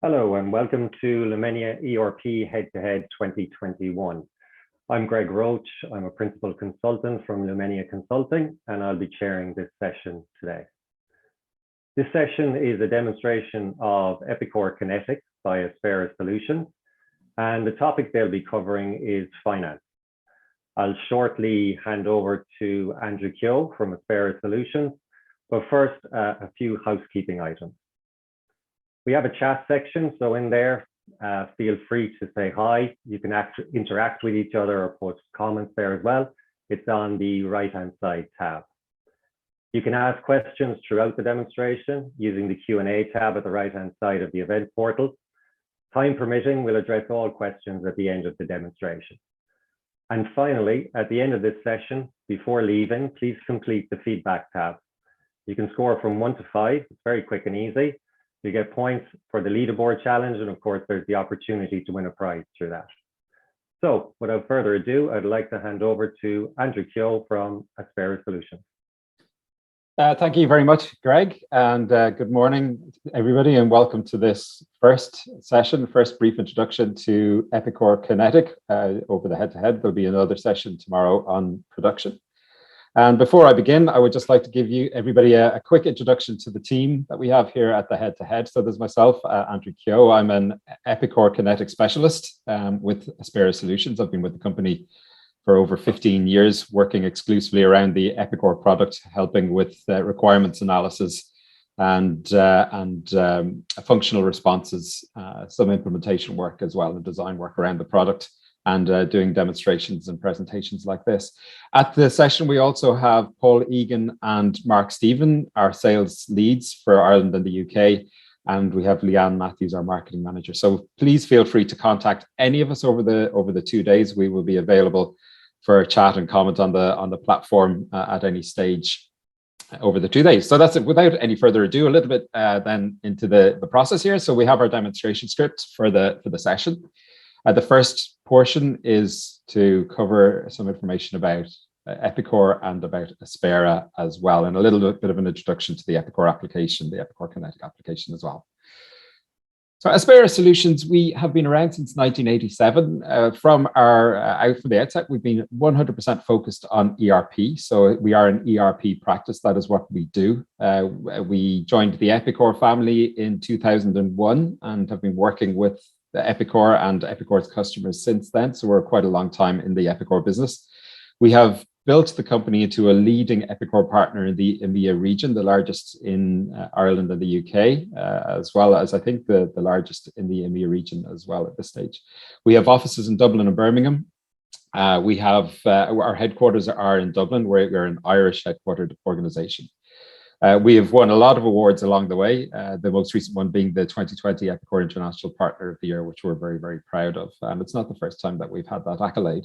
Hello and welcome to Lumenia ERP Head-to-Head 2021. I'm Greg Roach. I'm a principal consultant from Lumenia Consulting, and I'll be chairing this session today. This session is a demonstration of Epicor Kinetic by Aspera Solutions, and the topic they'll be covering is finance. I'll shortly hand over to Andrew Keogh from Aspera Solutions, but first, a few housekeeping items. We have a chat section, so in there, feel free to say hi. You can interact with each other or post comments there as well. It's on the right-hand side tab. You can ask questions throughout the demonstration using the Q&A tab at the right-hand side of the event portal. Time permitting, we'll address all questions at the end of the demonstration. And finally, at the end of this session, before leaving, please complete the feedback tab. You can score from 1 to 5. It's very quick and easy. You get points for the leaderboard challenge, and of course, there's the opportunity to win a prize through that. So without further ado, I'd like to hand over to Andrew Keogh from Aspera Solutions. Thank you very much, Greg, and good morning, everybody, and welcome to this first brief introduction to Epicor Kinetic over the head-to-head. There'll be another session tomorrow on production. And before I begin, I would just like to give everybody a quick introduction to the team that we have here at the head-to-head. So there's myself, Andrew Keogh. I'm an Epicor Kinetic specialist with Aspera Solutions. I've been with the company for over 15 years, working exclusively around the Epicor product, helping with requirements analysis and functional responses, some implementation work as well, and design work around the product, and doing demonstrations and presentations like this. At the session, we also have Paul Egan and Mark Stephen, our sales leads for Ireland and the UK, and we have Leanne Matthews, our marketing manager. So please feel free to contact any of us over the 2 days. We will be available for chat and comment on the platform at any stage over the 2 days. So that's it. Without any further ado, a little bit then into the process here. So we have our demonstration script for the session. The first portion is to cover some information about Epicor and about Aspera as well, and a little bit of an introduction to the Epicor application, the Epicor Kinetic application as well. So Aspera Solutions, we have been around since 1987. From the outset, we've been 100% focused on ERP. So we are an ERP practice. That is what we do. We joined the Epicor family in 2001 and have been working with the Epicor and Epicor's customers since then. So we're quite a long time in the Epicor business. We have built the company into a leading Epicor partner in the EMEA region, the largest in Ireland and the UK, as well as I think the largest in the EMEA region as well at this stage. We have offices in Dublin and Birmingham. We have our headquarters are in Dublin. We're an Irish headquartered organization. We have won a lot of awards along the way, the most recent one being the 2020 Epicor International Partner of the Year, which we're very, very proud of. And it's not the first time that we've had that accolade.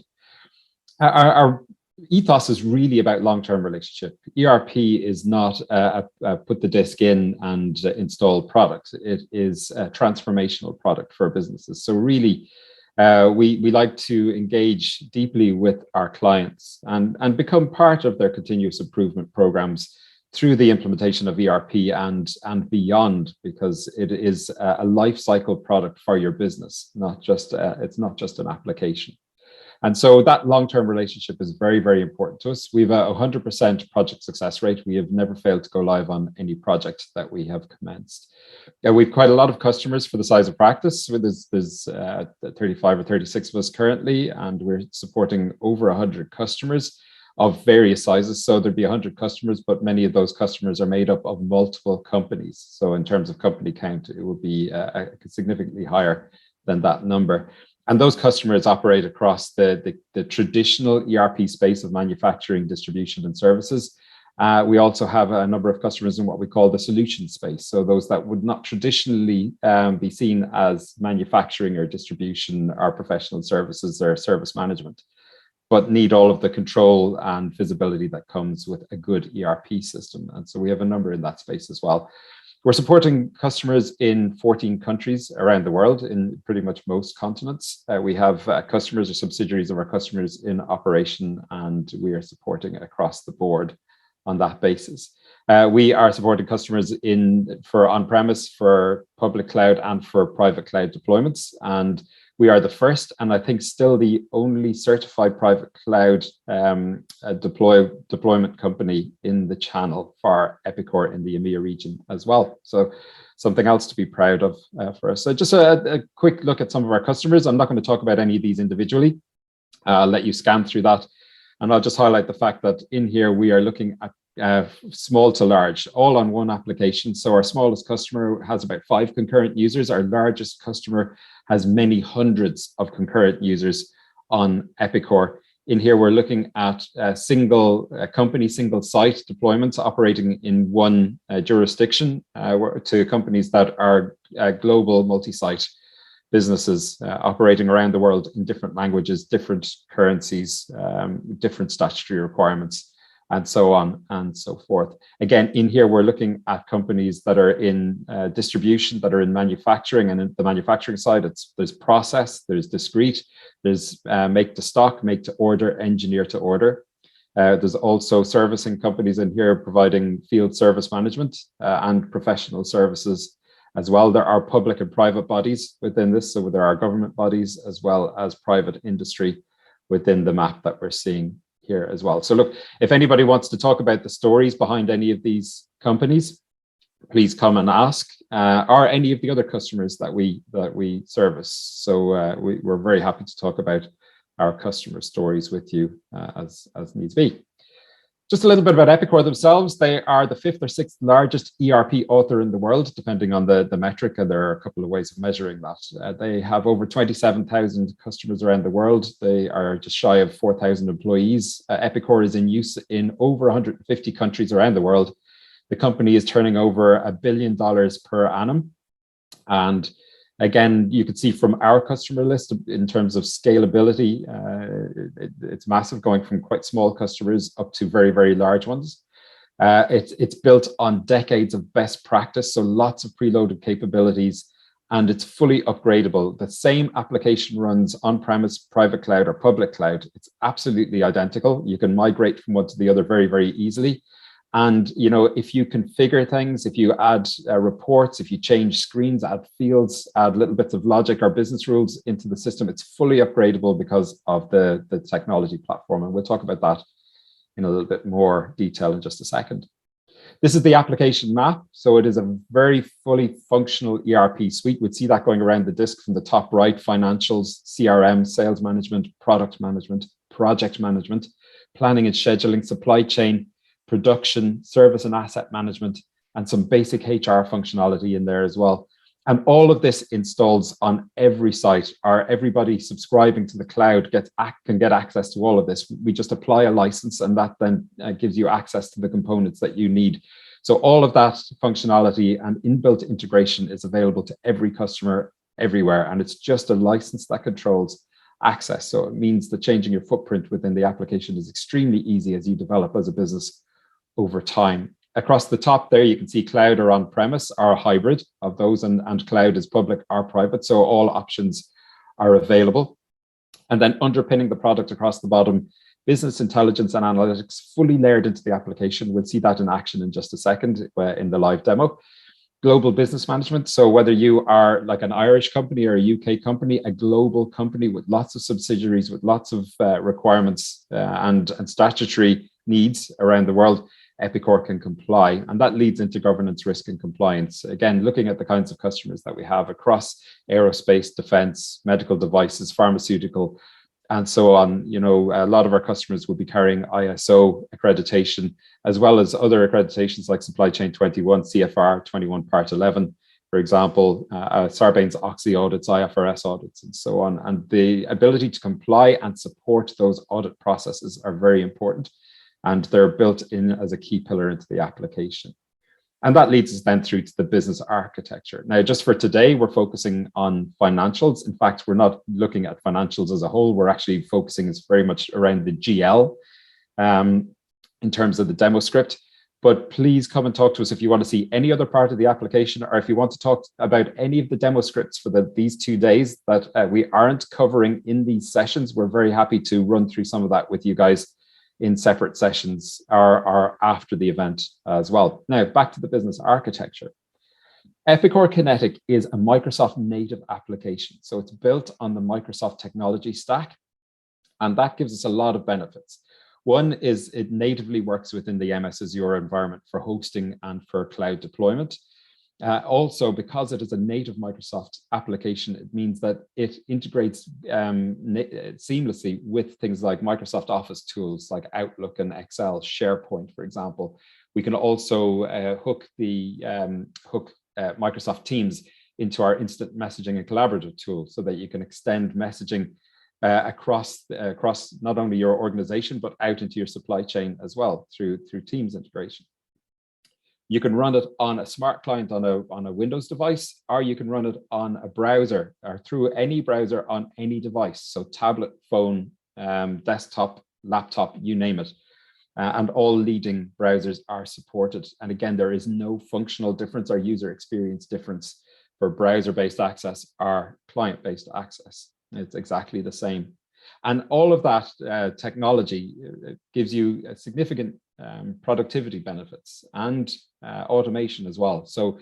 Our ethos is really about long-term relationship. ERP is not a put the disk in and install product. It is a transformational product for businesses. So really, we like to engage deeply with our clients and become part of their continuous improvement programs through the implementation of ERP and beyond, because it is a life cycle product for your business, it's not just an application. And so that long-term relationship is very, very important to us. We have a 100% project success rate. We have never failed to go live on any project that we have commenced. We've quite a lot of customers for the size of practice. There's 35 or 36 of us currently, and we're supporting over 100 customers of various sizes. So there'd be 100 customers, but many of those customers are made up of multiple companies. So in terms of company count, it would be significantly higher than that number. And those customers operate across the traditional ERP space of manufacturing, distribution, and services. We also have a number of customers in what we call the solution space. So those that would not traditionally be seen as manufacturing or distribution or professional services or service management, but need all of the control and visibility that comes with a good ERP system. And so we have a number in that space as well. We're supporting customers in 14 countries around the world, in pretty much most continents. We have customers or subsidiaries of our customers in operation, and we are supporting across the board on that basis. We are supporting customers for on-premise, for public cloud, and for private cloud deployments. And we are the first, and I think still the only certified private cloud deployment company in the channel for Epicor in the EMEA region as well. So something else to be proud of for us. So just a quick look at some of our customers. I'm not going to talk about any of these individually. I'll let you scan through that. And I'll just highlight the fact that in here, we are looking at small to large, all on one application. So our smallest customer has about 5 concurrent users. Our largest customer has many hundreds of concurrent users on Epicor. In here, we're looking at single company, single site deployments operating in one jurisdiction to companies that are global multi-site businesses operating around the world in different languages, different currencies, different statutory requirements, and so on and so forth. Again, in here, we're looking at companies that are in distribution, that are in manufacturing, and in the manufacturing side, there's process, there's discrete, there's make to stock, make to order, engineer to order. There's also servicing companies in here providing field service management and professional services as well. There are public and private bodies within this, so there are government bodies as well as private industry within the map that we're seeing here as well. So look, if anybody wants to talk about the stories behind any of these companies, please come and ask, or any of the other customers that we service. So we're very happy to talk about our customer stories with you as needs be. Just a little bit about Epicor themselves. They are the 5th or 6th largest ERP author in the world, depending on the metric, and there are a couple of ways of measuring that. They have over 27,000 customers around the world. They are just shy of 4,000 employees. Epicor is in use in over 150 countries around the world. The company is turning over $1 billion per annum. And again, you could see from our customer list in terms of scalability, it's massive, going from quite small customers up to very, very large ones. It's built on decades of best practice, so lots of preloaded capabilities, and it's fully upgradable. The same application runs on-premise, private cloud, or public cloud. It's absolutely identical. You can migrate from one to the other very, very easily. And, you know, if you configure things, if you add reports, if you change screens, add fields, add little bits of logic or business rules into the system, it's fully upgradable because of the technology platform. And we'll talk about that in a little bit more detail in just a second. This is the application map. So it is a very fully functional ERP suite. We'd see that going around the disk from the top right: financials, CRM, sales management, product management, project management, planning and scheduling, supply chain, production, service and asset management, and some basic HR functionality in there as well. And all of this installs on every site, or everybody subscribing to the cloud can get access to all of this. We just apply a license, and that then gives you access to the components that you need. So all of that functionality and inbuilt integration is available to every customer everywhere. And it's just a license that controls access. So it means that changing your footprint within the application is extremely easy as you develop as a business over time. Across the top there, you can see cloud or on-premise or hybrid of those, and cloud is public or private. So all options are available. And then underpinning the product across the bottom, business intelligence and analytics fully layered into the application. We'll see that in action in just a second in the live demo. Global business management. So whether you are like an Irish company or a UK company, a global company with lots of subsidiaries, with lots of requirements and statutory needs around the world, Epicor can comply. And that leads into governance, risk, and compliance. Again, looking at the kinds of customers that we have across aerospace, defense, medical devices, pharmaceutical, and so on. You know, a lot of our customers will be carrying ISO accreditation, as well as other accreditations like Supply Chain 21, CFR 21 Part 11, for example, Sarbanes-Oxley audits, IFRS audits, and so on. And the ability to comply and support those audit processes are very important, and they're built in as a key pillar into the application. And that leads us then through to the business architecture. Now, just for today, we're focusing on financials. In fact, we're not looking at financials as a whole. We're actually focusing very much around the GL in terms of the demo script. But please come and talk to us if you want to see any other part of the application, or if you want to talk about any of the demo scripts for these 2 days that we aren't covering in these sessions. We're very happy to run through some of that with you guys in separate sessions or after the event as well. Now, back to the business architecture. Epicor Kinetic is a Microsoft native application. So it's built on the Microsoft technology stack, and that gives us a lot of benefits. One is it natively works within the MS Azure environment for hosting and for cloud deployment. Also, because it is a native Microsoft application, it means that it integrates seamlessly with things like Microsoft Office tools like Outlook and Excel, SharePoint, for example. We can also hook Microsoft Teams into our instant messaging and collaborative tool so that you can extend messaging across not only your organization, but out into your supply chain as well through Teams integration. You can run it on a smart client on a Windows device, or you can run it on a browser or through any browser on any device. So tablet, phone, desktop, laptop, you name it. And all leading browsers are supported. And again, there is no functional difference or user experience difference for browser-based access or client-based access. It's exactly the same. And all of that technology gives you a significant productivity benefits and automation as well. So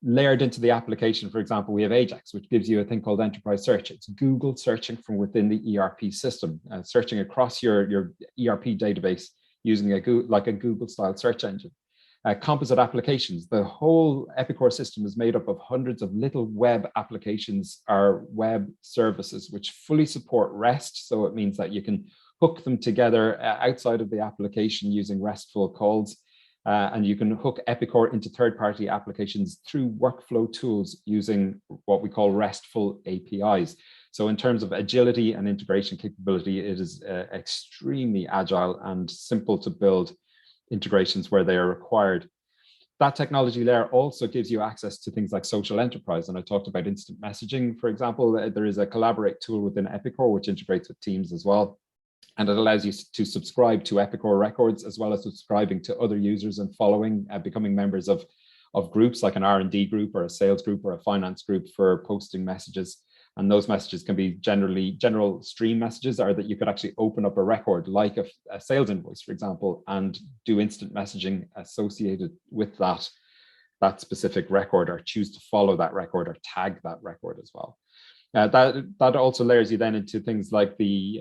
layered into the application, for example, we have Ajax, which gives you a thing called enterprise search. It's Google searching from within the ERP system, searching across your ERP database using a Google-style search engine. Composite applications. The whole Epicor system is made up of hundreds of little web applications or web services which fully support REST. So it means that you can hook them together outside of the application using RESTful calls. And you can hook Epicor into third-party applications through workflow tools using what we call RESTful APIs. So in terms of agility and integration capability, it is extremely agile and simple to build integrations where they are required. That technology layer also gives you access to things like social enterprise. And I talked about instant messaging, for example. There is a collaborate tool within Epicor, which integrates with Teams as well. And it allows you to subscribe to Epicor records, as well as subscribing to other users and following, becoming members of groups like an R&D group or a sales group or a finance group for posting messages. And those messages can be general stream messages, or that you could actually open up a record like a sales invoice, for example, and do instant messaging associated with that specific record, or choose to follow that record or tag that record as well. That also layers you then into things like the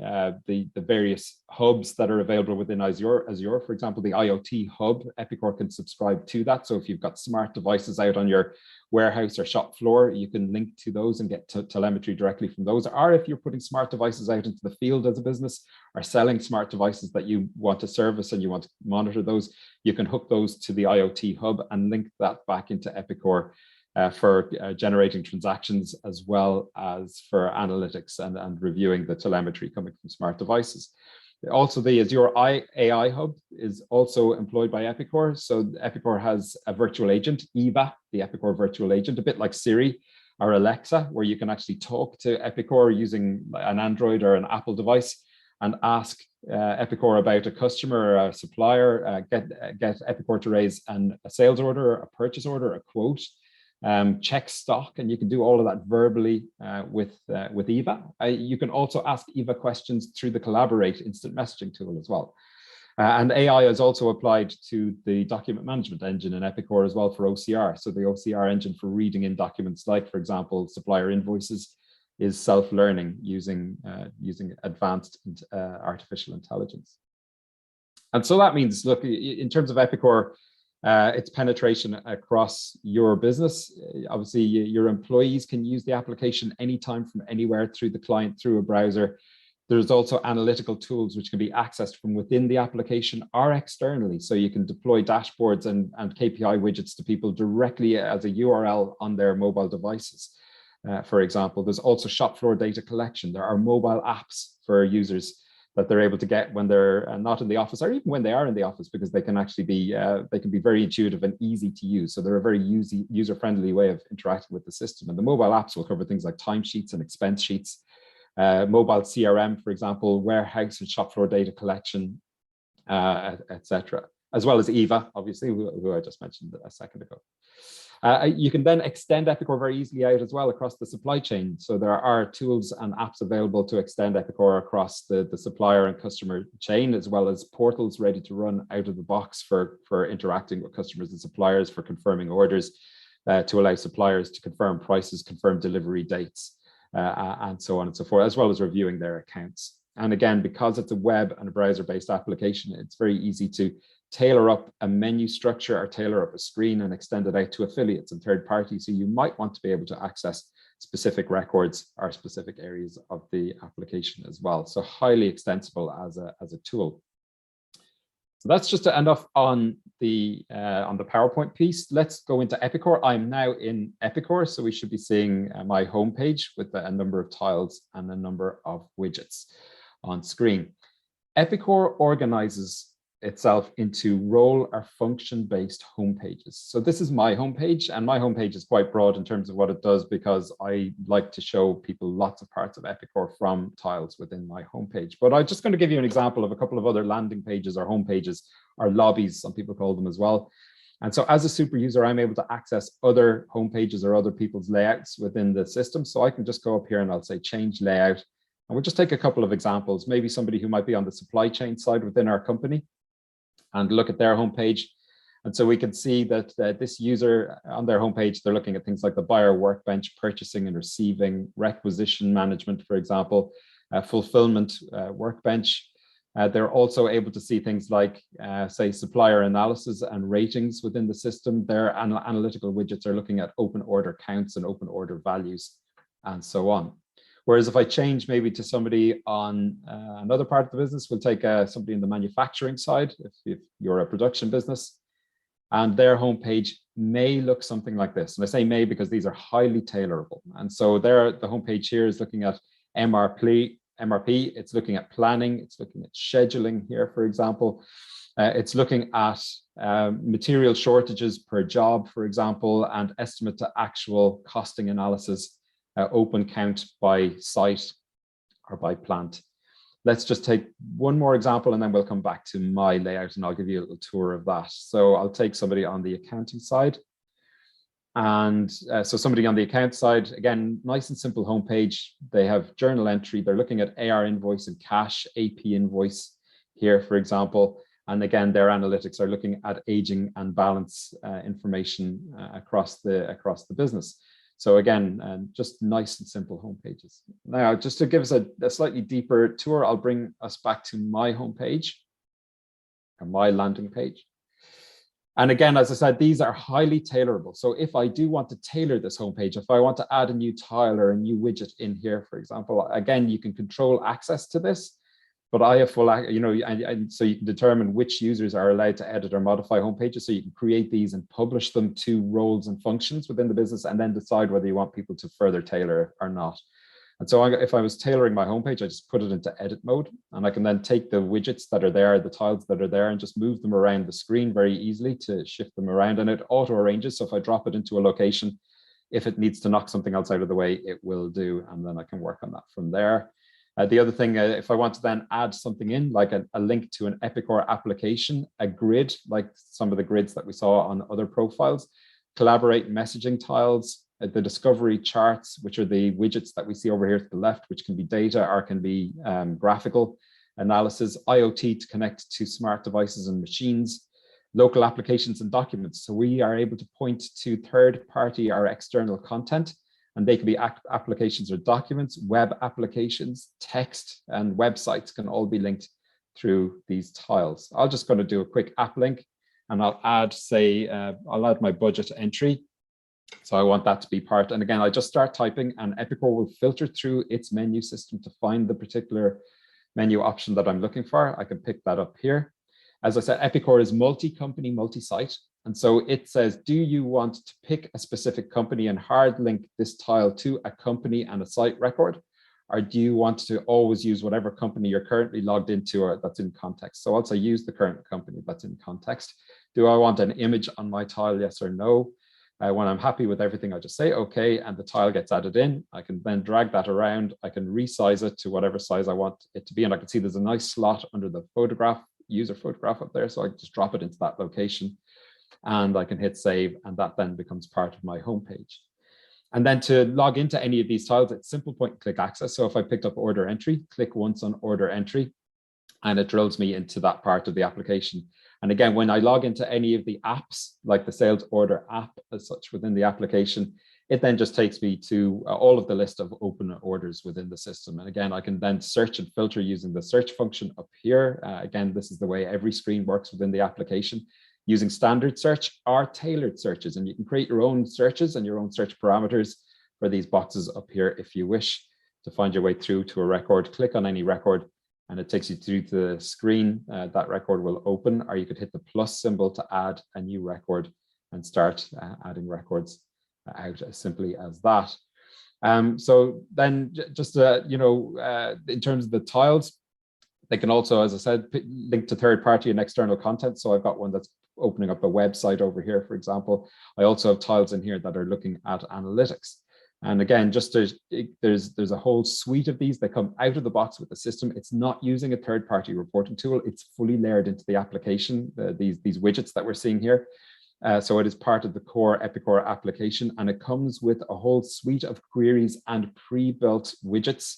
various hubs that are available within Azure. For example, the IoT hub, Epicor can subscribe to that. So if you've got smart devices out on your warehouse or shop floor, you can link to those and get telemetry directly from those. Or if you're putting smart devices out into the field as a business, or selling smart devices that you want to service and you want to monitor those, you can hook those to the IoT hub and link that back into Epicor for generating transactions, as well as for analytics and reviewing the telemetry coming from smart devices. Also, the Azure AI Hub is also employed by Epicor. So Epicor has a virtual agent, Eva, the Epicor virtual agent, a bit like Siri or Alexa, where you can actually talk to Epicor using an Android or an Apple device and ask Epicor about a customer or a supplier, get Epicor to raise a sales order, a purchase order, a quote, check stock, and you can do all of that verbally with Eva. You can also ask Eva questions through the Collaborate instant messaging tool as well. And AI is also applied to the document management engine in Epicor as well for OCR. So the OCR engine for reading in documents like, for example, supplier invoices is self-learning using advanced artificial intelligence. And so that means, look, in terms of Epicor, its penetration across your business. Obviously, your employees can use the application anytime from anywhere through the client, through a browser. There's also analytical tools which can be accessed from within the application or externally. So you can deploy dashboards and KPI widgets to people directly as a URL on their mobile devices. For example, there's also shop floor data collection. There are mobile apps for users that they're able to get when they're not in the office, or even when they are in the office, because they can actually be very intuitive and easy to use. So they're a very user-friendly way of interacting with the system. And the mobile apps will cover things like timesheets and expense sheets, mobile CRM, for example, warehouse and shop floor data collection, etc., as well as Eva, obviously, who I just mentioned a second ago. You can then extend Epicor very easily out as well across the supply chain. So there are tools and apps available to extend Epicor across the supplier and customer chain, as well as portals ready to run out of the box for interacting with customers and suppliers, for confirming orders, to allow suppliers to confirm prices, confirm delivery dates, and so on and so forth, as well as reviewing their accounts. And again, because it's a web and a browser-based application, it's very easy to tailor up a menu structure or tailor up a screen and extend it out to affiliates and third parties. So you might want to be able to access specific records or specific areas of the application as well. So highly extensible as a tool. So that's just to end off on the PowerPoint piece. Let's go into Epicor. I'm now in Epicor, so we should be seeing my homepage with a number of tiles and a number of widgets on screen. Epicor organizes itself into role or function-based homepages. So this is my homepage, and my homepage is quite broad in terms of what it does, because I like to show people lots of parts of Epicor from tiles within my homepage. But I'm just going to give you an example of a couple of other landing pages or homepages, or lobbies, some people call them as well. And so as a super user, I'm able to access other homepages or other people's layouts within the system. So I can just go up here and I'll say change layout. And we'll just take a couple of examples, maybe somebody who might be on the supply chain side within our company, and look at their homepage. And so we can see that this user on their homepage, they're looking at things like the buyer workbench, purchasing and receiving, requisition management, for example, fulfillment workbench. They're also able to see things like, say, supplier analysis and ratings within the system. Their analytical widgets are looking at open order counts and open order values, and so on. Whereas if I change maybe to somebody on another part of the business, we'll take somebody in the manufacturing side, if you're a production business, and their homepage may look something like this. And I say may because these are highly tailorable. And so the homepage here is looking at MRP, it's looking at planning, it's looking at scheduling here, for example. It's looking at material shortages per job, for example, and estimate to actual costing analysis. Open count by site or by plant. Let's just take one more example and then we'll come back to my layout and I'll give you a little tour of that. So I'll take somebody on the accounting side. And so somebody on the account side, again, nice and simple homepage. They have journal entry. They're looking at AR invoice and cash, AP invoice here, for example. And again, their analytics are looking at aging and balance information across the business. So again, just nice and simple home pages. Now, just to give us a slightly deeper tour, I'll bring us back to my homepage, or my landing page. And again, as I said, these are highly tailorable. So if I do want to tailor this homepage, if I want to add a new tile or a new widget in here, for example, again, you can control access to this. But I have full, and so you can determine which users are allowed to edit or modify homepages. So you can create these and publish them to roles and functions within the business, and then decide whether you want people to further tailor or not. And so if I was tailoring my homepage, I just put it into edit mode, and I can then take the widgets that are there, the tiles that are there, and just move them around the screen very easily to shift them around, and it auto arranges. So if I drop it into a location, if it needs to knock something else out of the way, it will do, and then I can work on that from there. The other thing, if I want to then add something in, like a link to an Epicor application, a grid, like some of the grids that we saw on other profiles, collaborate messaging tiles, the discovery charts, which are the widgets that we see over here to the left, which can be data or can be graphical analysis, IoT to connect to smart devices and machines, local applications and documents. So we are able to point to third-party or external content, and they can be applications or documents, web applications, text, and websites can all be linked through these tiles. I'm just going to do a quick app link, and I'll add, say, I'll add my budget entry. So I want that to be part. And again, I just start typing, and Epicor will filter through its menu system to find the particular menu option that I'm looking for. I can pick that up here. As I said, Epicor is multi-company, multi-site. And so it says, do you want to pick a specific company and hard link this tile to a company and a site record? Or do you want to always use whatever company you're currently logged into or that's in context? So also use the current company that's in context. Do I want an image on my tile? Yes or no? When I'm happy with everything, I just say, okay, and the tile gets added in. I can then drag that around. I can resize it to whatever size I want it to be. And I can see there's a nice slot under the photograph, user photograph up there. So I just drop it into that location. and I can hit save, and that then becomes part of my homepage. And then to log into any of these tiles, it's simple point and click access. So if I picked up order entry, click once on order entry, and it drills me into that part of the application. And again, when I log into any of the apps, like the sales order app as such within the application, it then just takes me to all of the list of open orders within the system. And again, I can then search and filter using the search function up here. Again, this is the way every screen works within the application, using standard search or tailored searches. And you can create your own searches and your own search parameters for these boxes up here if you wish to find your way through to a record. Click on any record and it takes you through to the screen. That record will open, or you could hit the plus symbol to add a new record and start adding records out as simply as that. So then just, in terms of the tiles, they can also, as I said, link to third-party and external content. So I've got one that's opening up a website over here, for example. I also have tiles in here that are looking at analytics. And again, just there's a whole suite of these that come out of the box with the system. It's not using a third-party reporting tool. It's fully layered into the application, these widgets that we're seeing here. So it is part of the core Epicor application, and it comes with a whole suite of queries and pre-built widgets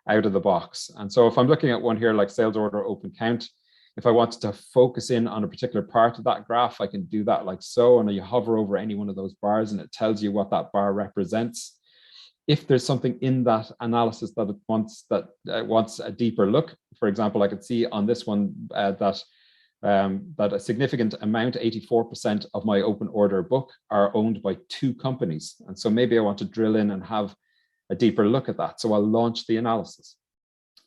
out of the box. And so if I'm looking at one here like sales order open count, if I wanted to focus in on a particular part of that graph, I can do that like so, and you hover over any one of those bars and it tells you what that bar represents. If there's something in that analysis that it wants a deeper look, for example, I could see on this one that a significant amount, 84% of my open order book, are owned by 2 companies. And so maybe I want to drill in and have a deeper look at that. So I'll launch the analysis.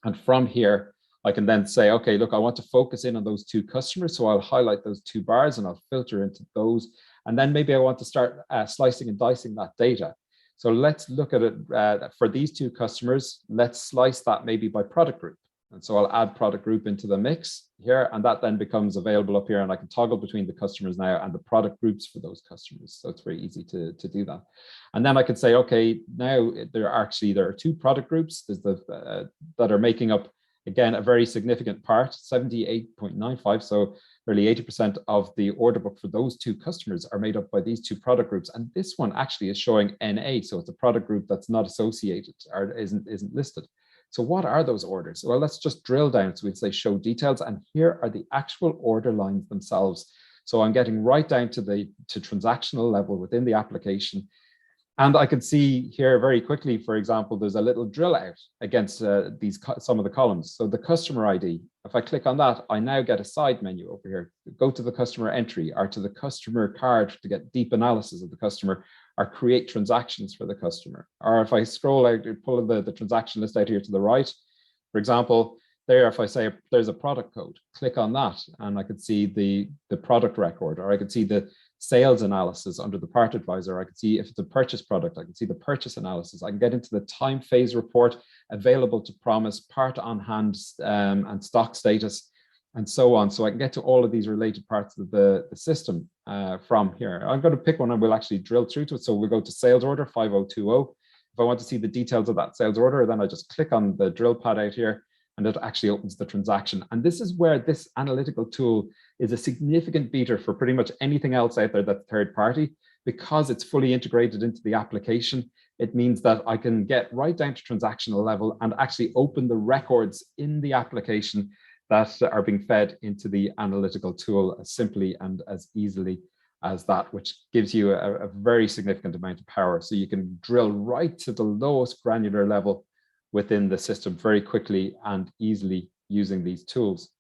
And from here, I can then say, okay, look, I want to focus in on those 2 customers. So I'll highlight those 2 bars and I'll filter into those. And then maybe I want to start slicing and dicing that data. So let's look at it for these 2 customers. Let's slice that maybe by product group. And so I'll add product group into the mix here, and that then becomes available up here, and I can toggle between the customers now and the product groups for those customers. So it's very easy to do that. And then I could say, okay, now there are 2 product groups. There's that are making up, again, a very significant part, 78.95. So nearly 80% of the order book for those 2 customers are made up by these 2 product groups. And this one actually is showing NA. So it's a product group that's not associated or isn't listed. So what are those orders? Well, let's just drill down. So we'd say show details, and here are the actual order lines themselves. So I'm getting right down to the transactional level within the application. And I can see here very quickly, for example, there's a little drill out against some of the columns. So the customer ID, if I click on that, I now get a side menu over here. Go to the customer entry or to the customer card to get deep analysis of the customer, or create transactions for the customer. Or if I scroll out, pull the transaction list out here to the right, for example, there, if I say there's a product code, click on that, and I could see the product record, or I could see the sales analysis under the part advisor. I could see if it's a purchase product, I can see the purchase analysis. I can get into the time phase report, available to promise, part on hand, and stock status, and so on. So I can get to all of these related parts of the system from here. I'm going to pick one and we'll actually drill through to it. So we'll go to sales order 5020. If I want to see the details of that sales order, then I just click on the drill pad out here, and it actually opens the transaction. And this is where this analytical tool is a significant beater for pretty much anything else out there that's third party, because it's fully integrated into the application. It means that I can get right down to transactional level and actually open the records in the application that are being fed into the analytical tool as simply and as easily as that, which gives you a very significant amount of power. So you can drill right to the lowest granular level within the system very quickly and easily using these tools.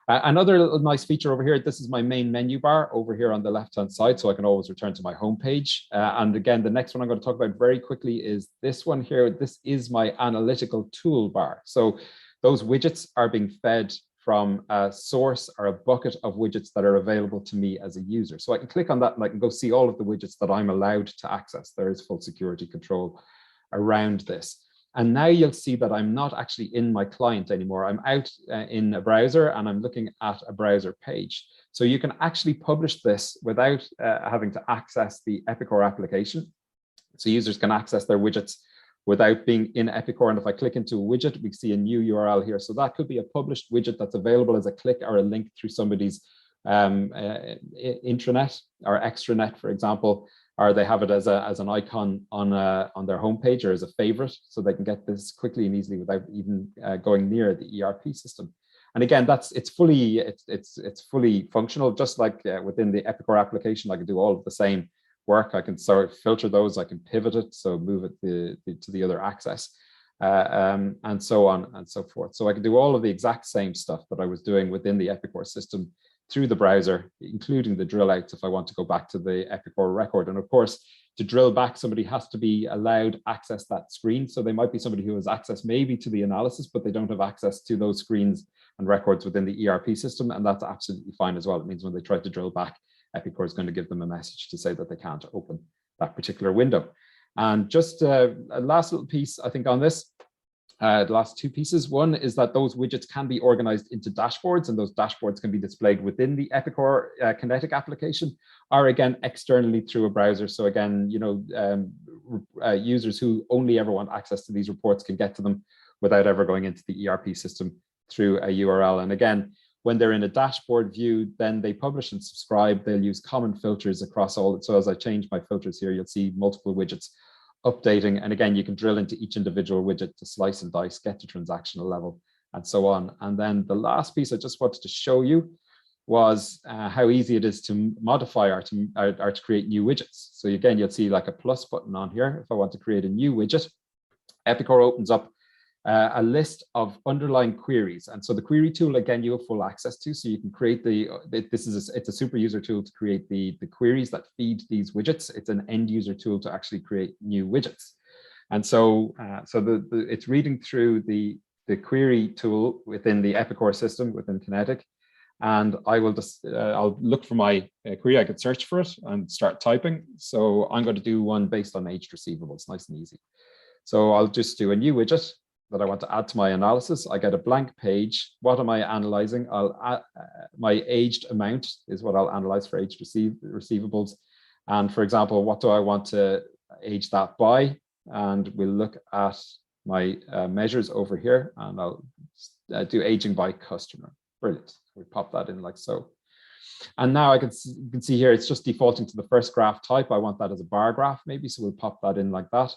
Another little nice feature over here, this is my main menu bar over here on the left-hand side, so I can always return to my home page. And again, the next one I'm going to talk about very quickly is this one here. This is my analytical toolbar. So those widgets are being fed from a source or a bucket of widgets that are available to me as a user. So I can click on that and I can go see all of the widgets that I'm allowed to access. There is full security control around this. And now you'll see that I'm not actually in my client anymore. I'm out in a browser and I'm looking at a browser page. So you can actually publish this without having to access the Epicor application. So users can access their widgets without being in Epicor. And if I click into a widget, we see a new URL here. So that could be a published widget that's available as a click or a link through somebody's intranet or extranet, for example, or they have it as an icon on their homepage or as a favorite, so they can get this quickly and easily without even going near the ERP system. And again, it's fully functional, just like within the Epicor application. I can do all of the same work. I can sort of filter those. I can pivot it, so move it to the other access, and so on and so forth. So I can do all of the exact same stuff that I was doing within the Epicor system through the browser, including the drill outs if I want to go back to the Epicor record. And of course, to drill back, somebody has to be allowed access that screen. So they might be somebody who has access maybe to the analysis, but they don't have access to those screens and records within the ERP system. And that's absolutely fine as well. It means when they try to drill back, Epicor is going to give them a message to say that they can't open that particular window. And just a last little piece, I think, on this. The last two pieces. One is that those widgets can be organized into dashboards, and those dashboards can be displayed within the Epicor Kinetic application, or again, externally through a browser. So again, users who only ever want access to these reports can get to them without ever going into the ERP system through a URL. And again, when they're in a dashboard view, then they publish and subscribe. They'll use common filters across all. So as I change my filters here, you'll see multiple widgets updating. And again, you can drill into each individual widget to slice and dice, get to transactional level, and so on. And then the last piece I just wanted to show you was how easy it is to modify or to create new widgets. So again, you'll see like a plus button on here. If I want to create a new widget, Epicor opens up a list of underlying queries. And so the query tool, again, you have full access to, so you can create it's a super user tool to create the queries that feed these widgets. It's an end user tool to actually create new widgets. And so it's reading through the query tool within the Epicor system, within Kinetic. And I will just, I'll look for my query. I could search for it and start typing. So I'm going to do one based on aged receivables, nice and easy. So I'll just do a new widget that I want to add to my analysis. I get a blank page. What am I analyzing? I'll add, my aged amount is what I'll analyze for aged receivables. And for example, what do I want to age that by? And we'll look at my measures over here, and I'll do aging by customer. Brilliant. We pop that in like so. And now you can see here, it's just defaulting to the first graph type. I want that as a bar graph maybe, so we'll pop that in like that.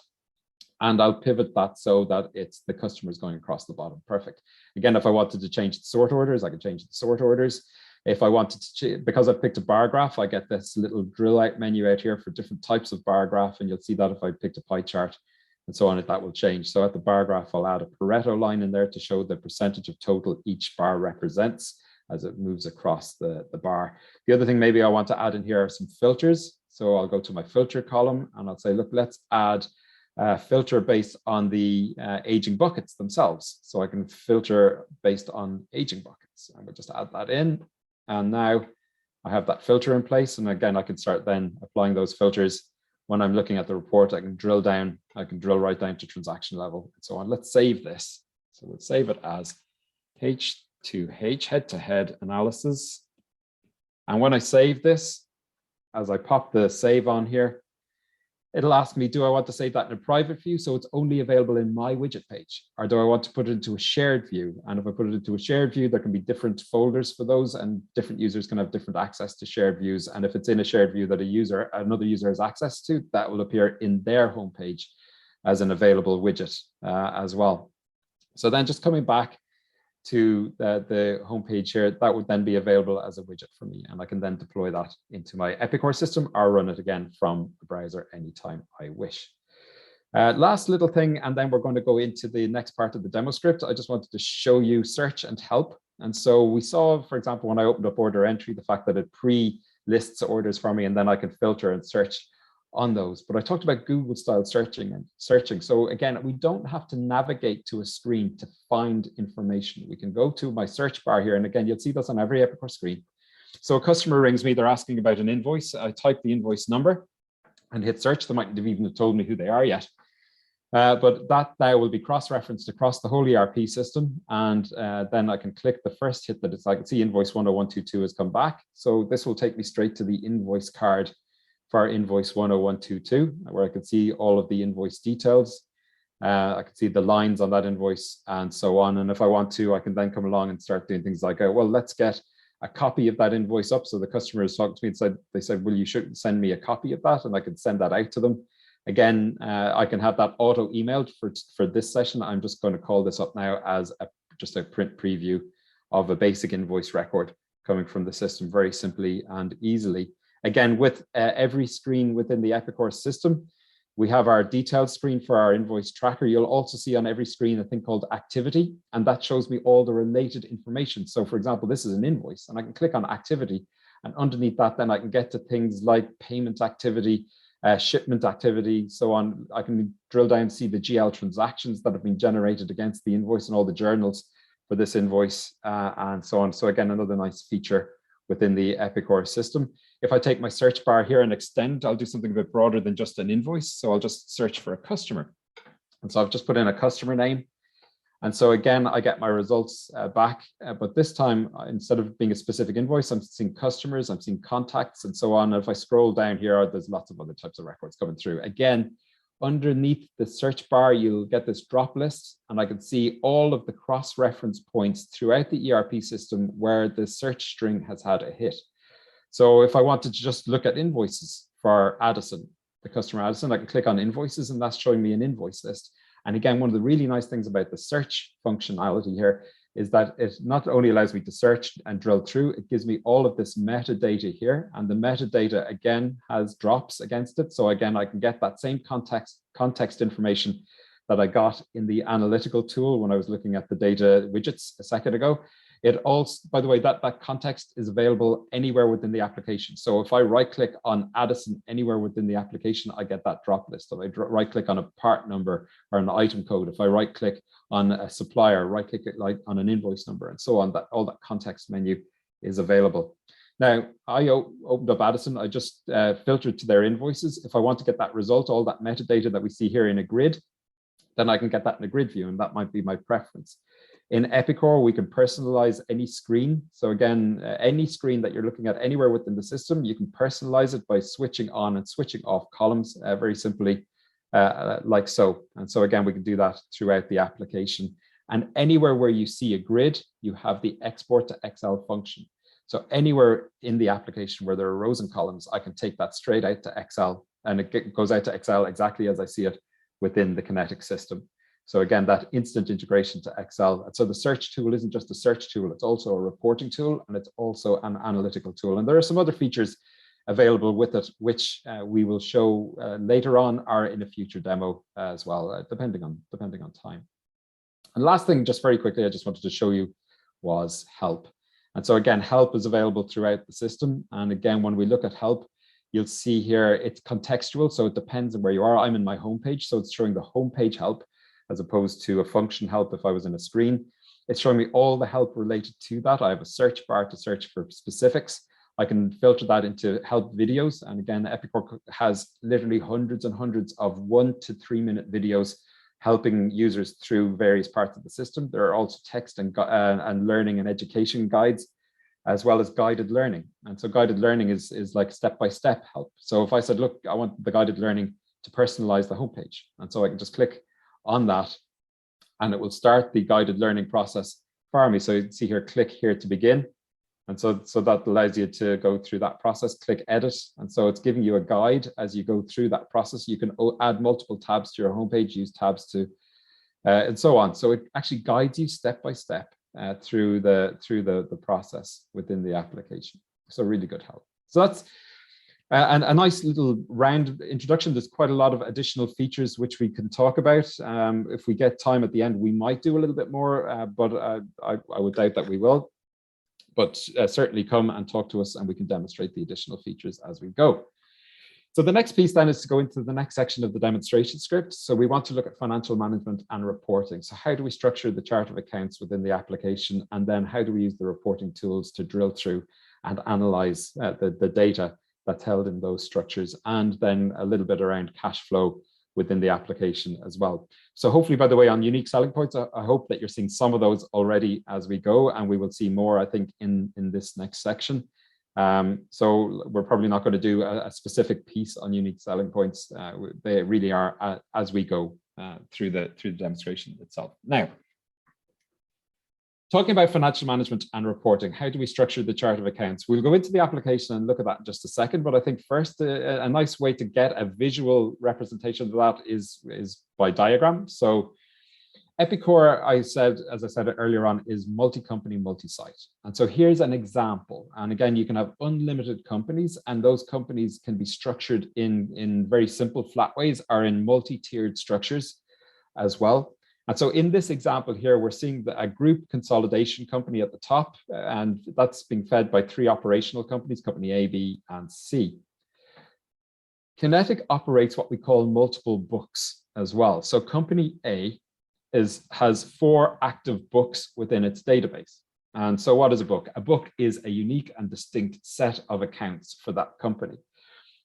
And I'll pivot that so that it's the customer is going across the bottom. Perfect. Again, if I wanted to change the sort orders, I can change the sort orders. If I wanted to, because I've picked a bar graph, I get this little drill out menu out here for different types of bar graph. And you'll see that if I picked a pie chart and so on, that will change. So at the bar graph, I'll add a Pareto line in there to show the percentage of total each bar represents as it moves across the bar. The other thing maybe I want to add in here are some filters. So I'll go to my filter column and I'll say, look, let's add filter based on the aging buckets themselves. So I can filter based on aging buckets. I will just add that in. And now I have that filter in place. And again, I can start then applying those filters. When I'm looking at the report, I can drill down, I can drill right down to transaction level and so on. Let's save this. So we'll save it as H2H head-to-head analysis. And when I save this, as I pop the save on here, it'll ask me, do I want to save that in a private view so it's only available in my widget page? Or do I want to put it into a shared view? And if I put it into a shared view, there can be different folders for those, and different users can have different access to shared views. And if it's in a shared view that another user has access to, that will appear in their homepage as an available widget as well. So then just coming back to the homepage here, that would then be available as a widget for me, and I can then deploy that into my Epicor system or run it again from the browser anytime I wish. Last little thing, and then we're going to go into the next part of the demo script. I just wanted to show you search and help. And so we saw, for example, when I opened up order entry, the fact that it pre-lists orders for me, and then I can filter and search on those. But I talked about Google style searching and searching. So again, we don't have to navigate to a screen to find information. We can go to my search bar here. And again, you'll see this on every Epicor screen. So a customer rings me, they're asking about an invoice. I type the invoice number and hit search. They mightn't have even told me who they are yet. But that now will be cross-referenced across the whole ERP system. And then I can click the first hit that it's, I can see invoice 10122 has come back. So this will take me straight to the invoice card for invoice 10122, where I can see all of the invoice details. I can see the lines on that invoice and so on. And if I want to, I can then come along and start doing things like, well, let's get a copy of that invoice up. So the customer has talked to me and they said, well, you should send me a copy of that, and I can send that out to them. Again, I can have that auto emailed for this session. I'm just going to call this up now as just a print preview of a basic invoice record coming from the system very simply and easily. Again, with every screen within the Epicor system, we have our detailed screen for our invoice tracker. You'll also see on every screen a thing called activity, and that shows me all the related information. So for example, this is an invoice, and I can click on activity, and underneath that, then I can get to things like payment activity, shipment activity, so on. I can drill down to see the GL transactions that have been generated against the invoice and all the journals for this invoice, and so on. So again, another nice feature within the Epicor system. If I take my search bar here and extend, I'll do something a bit broader than just an invoice. So I'll just search for a customer. And so I've just put in a customer name. And so again, I get my results back, but this time, instead of being a specific invoice, I'm seeing customers, I'm seeing contacts and so on. And if I scroll down here, there's lots of other types of records coming through. Again, underneath the search bar, you'll get this drop list, and I can see all of the cross-reference points throughout the ERP system where the search string has had a hit. So if I wanted to just look at invoices for Addison, the customer Addison, I can click on invoices, and that's showing me an invoice list. And again, one of the really nice things about the search functionality here is that it not only allows me to search and drill through, it gives me all of this metadata here. And the metadata, again, has drops against it. So again, I can get that same context information that I got in the analytical tool when I was looking at the data widgets a second ago. It also, by the way, that context is available anywhere within the application. So if I right click on Addison anywhere within the application, I get that drop list. If I right click on a part number or an item code, if I right click on a supplier, right click it like on an invoice number and so on, that all that context menu is available. Now, I opened up Addison, I just filtered to their invoices. If I want to get that result, all that metadata that we see here in a grid, then I can get that in a grid view, and that might be my preference. In Epicor, we can personalize any screen. So again, any screen that you're looking at anywhere within the system, you can personalize it by switching on and switching off columns very simply, like so. And so again, we can do that throughout the application. And anywhere where you see a grid, you have the export to Excel function. So anywhere in the application where there are rows and columns, I can take that straight out to Excel, and it goes out to Excel exactly as I see it within the Kinetic system. So again, that instant integration to Excel. So the search tool isn't just a search tool, it's also a reporting tool, and it's also an analytical tool. And there are some other features available with it, which we will show later on or in a future demo as well, depending on time. And last thing, just very quickly, I just wanted to show you was help. And so again, help is available throughout the system. And again, when we look at help, you'll see here it's contextual. So it depends on where you are. I'm in my homepage, so it's showing the homepage help, as opposed to a function help if I was in a screen. It's showing me all the help related to that. I have a search bar to search for specifics. I can filter that into help videos. And again, Epicor has literally hundreds and hundreds of 1 to 3 minute videos helping users through various parts of the system. There are also text and learning and education guides, as well as guided learning. And so guided learning is like step-by-step help. So if I said, look, I want the guided learning to personalize the homepage. And so I can just click on that, and it will start the guided learning process for me. So you can see here, click here to begin. And so that allows you to go through that process, click edit. And so it's giving you a guide as you go through that process. You can add multiple tabs to your homepage, use tabs to, and so on. So it actually guides you step by step through the process within the application. So really good help. So that's and a nice little round introduction. There's quite a lot of additional features which we can talk about. If we get time at the end, we might do a little bit more, but I would doubt that we will. But certainly come and talk to us, and we can demonstrate the additional features as we go. So the next piece then is to go into the next section of the demonstration script. So we want to look at financial management and reporting. So how do we structure the chart of accounts within the application? And then how do we use the reporting tools to drill through and analyze the data that's held in those structures, and then a little bit around cash flow within the application as well. So hopefully, by the way, on unique selling points, I hope that you're seeing some of those already as we go, and we will see more, I think, in this next section. So we're probably not going to do a specific piece on unique selling points. They really are as we go through the demonstration itself. Now, talking about financial management and reporting, how do we structure the chart of accounts? We'll go into the application and look at that in just a second, but I think first a nice way to get a visual representation of that is by diagram. So Epicor, as I said earlier on, is multi-company, multi-site. And so here's an example. And again, you can have unlimited companies, and those companies can be structured in very simple flat ways or in multi-tiered structures as well. And so in this example here, we're seeing a group consolidation company at the top, and that's being fed by 3 operational companies, company A, B, and C. Kinetic operates what we call multiple books as well. So company A has 4 active books within its database. And so what is a book? A book is a unique and distinct set of accounts for that company.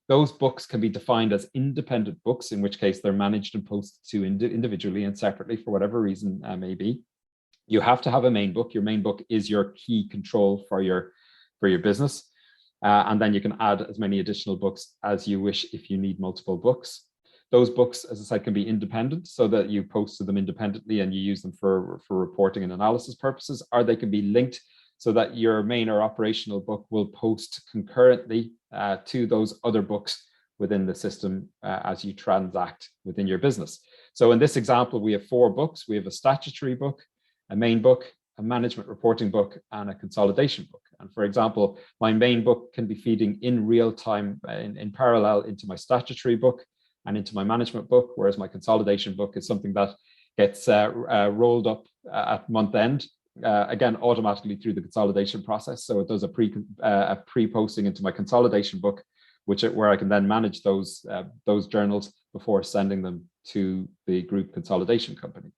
Those books can be defined as independent books, in which case they're managed and posted to individually and separately for whatever reason may be. You have to have a main book. Your main book is your key control for your business. And then you can add as many additional books as you wish if you need multiple books. Those books, as I said, can be independent so that you post to them independently and you use them for reporting and analysis purposes, or they can be linked so that your main or operational book will post concurrently to those other books within the system as you transact within your business. So in this example, we have 4 books. We have a statutory book, a main book, a management reporting book, and a consolidation book. And for example, my main book can be feeding in real time in parallel into my statutory book and into my management book, whereas my consolidation book is something that gets rolled up at month end, again, automatically through the consolidation process. So it does a pre-posting into my consolidation book, where I can then manage those journals before sending them to the group consolidation company.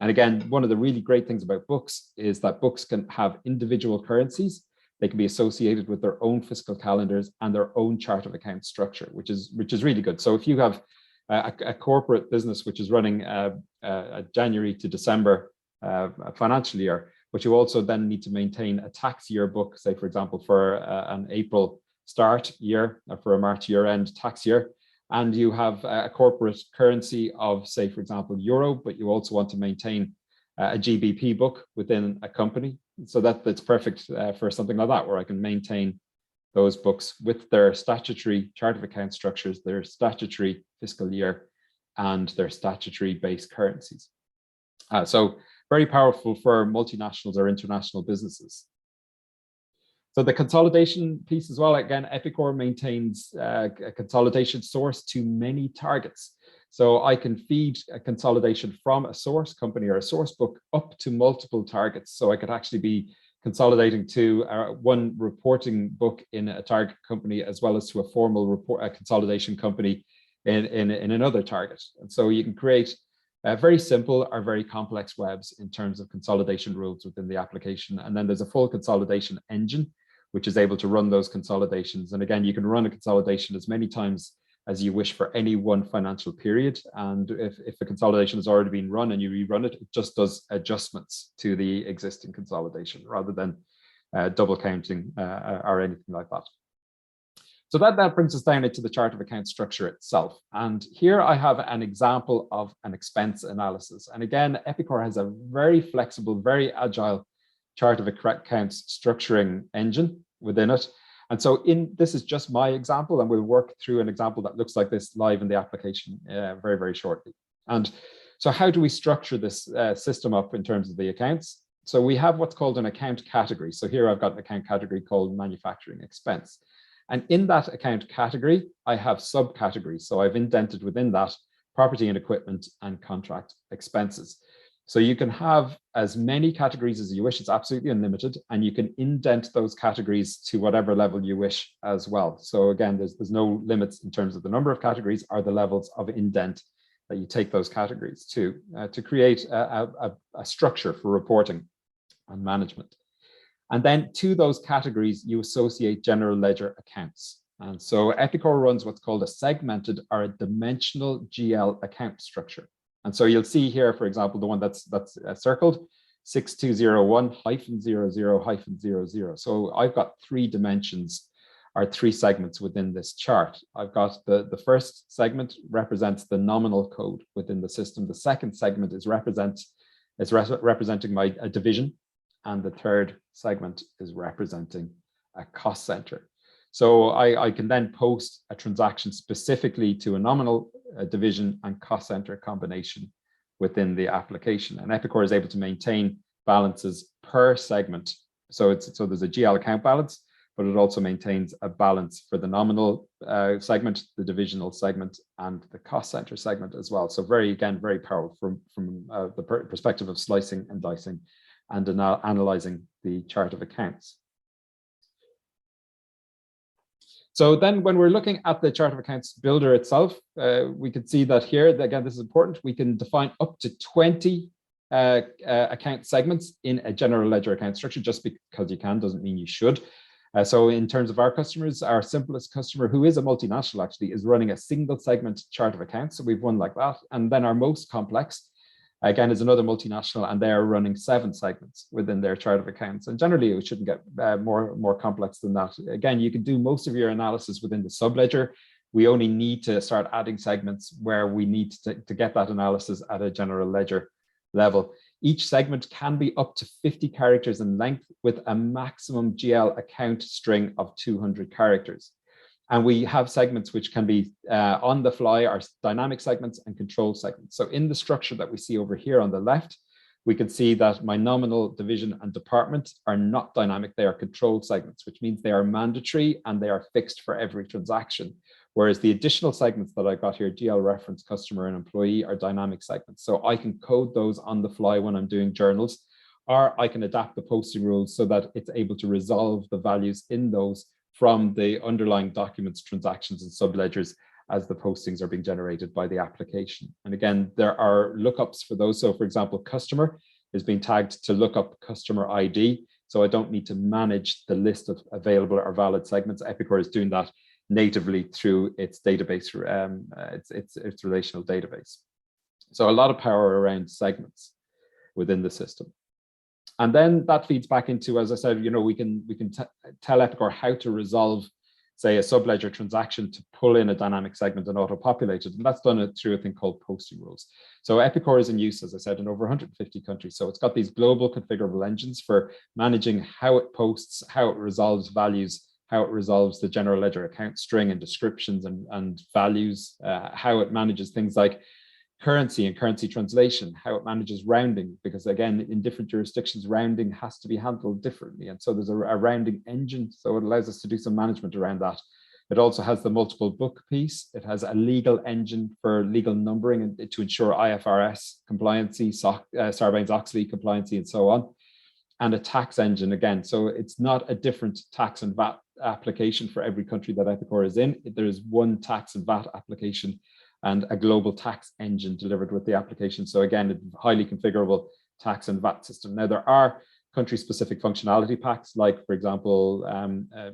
And again, one of the really great things about books is that books can have individual currencies. They can be associated with their own fiscal calendars and their own chart of account structure, which is really good. So if you have a corporate business which is running a January to December financial year, but you also then need to maintain a tax year book, say for example for an April start year or for a March year end tax year, and you have a corporate currency of, say for example, euro, but you also want to maintain a GBP book within a company. So that's perfect for something like that, where I can maintain those books with their statutory chart of account structures, their statutory fiscal year, and their statutory base currencies. So very powerful for multinationals or international businesses. So the consolidation piece as well, again, Epicor maintains a consolidation source to many targets. So I can feed a consolidation from a source company or a source book up to multiple targets. So I could actually be consolidating to one reporting book in a target company, as well as to a formal consolidation company in another target. And so you can create very simple or very complex webs in terms of consolidation rules within the application. And then there's a full consolidation engine, which is able to run those consolidations. And again, you can run a consolidation as many times as you wish for any one financial period. And if the consolidation has already been run and you rerun it, it just does adjustments to the existing consolidation rather than double counting or anything like that. So that brings us down into the chart of account structure itself. And here I have an example of an expense analysis. And again, Epicor has a very flexible, very agile chart of accounts structuring engine within it. And so this is just my example, and we'll work through an example that looks like this live in the application very, very shortly. And so how do we structure this system up in terms of the accounts? So we have what's called an account category. So here I've got an account category called manufacturing expense. And in that account category, I have subcategories. So I've indented within that property and equipment and contract expenses. So you can have as many categories as you wish. It's absolutely unlimited, and you can indent those categories to whatever level you wish as well. So again, there's no limits in terms of the number of categories or the levels of indent that you take those categories to create a structure for reporting and management. And then to those categories, you associate general ledger accounts. And so Epicor runs what's called a segmented or a dimensional GL account structure. And so you'll see here, for example, the one that's circled, 6201-00-00. So I've got 3 dimensions or 3 segments within this chart. I've got the first segment represents the nominal code within the system. The second segment is representing a division. and the third segment is representing a cost center. So I can then post a transaction specifically to a nominal division and cost center combination within the application. And Epicor is able to maintain balances per segment. So there's a GL account balance, but it also maintains a balance for the nominal segment, the divisional segment, and the cost center segment as well. So very powerful from the perspective of slicing and dicing and analyzing the chart of accounts. So then when we're looking at the chart of accounts builder itself, we can see that here, again, this is important. We can define up to 20 account segments in a general ledger account structure. Just because you can doesn't mean you should. So in terms of our customers, our simplest customer, who is a multinational actually, is running a single segment chart of accounts. So we've one like that. And then our most complex, again, is another multinational, and they are running 7 segments within their chart of accounts. And generally, it shouldn't get more complex than that. Again, you can do most of your analysis within the subledger. We only need to start adding segments where we need to get that analysis at a general ledger level. Each segment can be up to 50 characters in length with a maximum GL account string of 200 characters. And we have segments which can be on the fly, our dynamic segments and control segments. So in the structure that we see over here on the left, we can see that my nominal division and department are not dynamic, they are control segments, which means they are mandatory and they are fixed for every transaction. Whereas the additional segments that I got here, GL reference, customer and employee, are dynamic segments. So I can code those on the fly when I'm doing journals, or I can adapt the posting rules so that it's able to resolve the values in those from the underlying documents, transactions, and subledgers as the postings are being generated by the application. And again, there are lookups for those. So for example, customer is being tagged to look up customer ID. So I don't need to manage the list of available or valid segments. Epicor is doing that natively through its database, its relational database. So a lot of power around segments within the system. And then that feeds back into, as I said, we can tell Epicor how to resolve, say, a subledger transaction to pull in a dynamic segment and auto-populate it. And that's done through a thing called posting rules. So Epicor is in use, as I said, in over 150 countries. So it's got these global configurable engines for managing how it posts, how it resolves values, how it resolves the general ledger account string and descriptions and values, how it manages things like currency and currency translation, how it manages rounding, because again, in different jurisdictions, rounding has to be handled differently. And so there's a rounding engine, so it allows us to do some management around that. It also has the multiple book piece. It has a legal engine for legal numbering and to ensure IFRS compliancy, Sarbanes-Oxley compliancy, and so on. And a tax engine again. So it's not a different tax and VAT application for every country that Epicor is in. There is one tax and VAT application and a global tax engine delivered with the application. So again, a highly configurable tax and VAT system. Now there are country-specific functionality packs, like for example,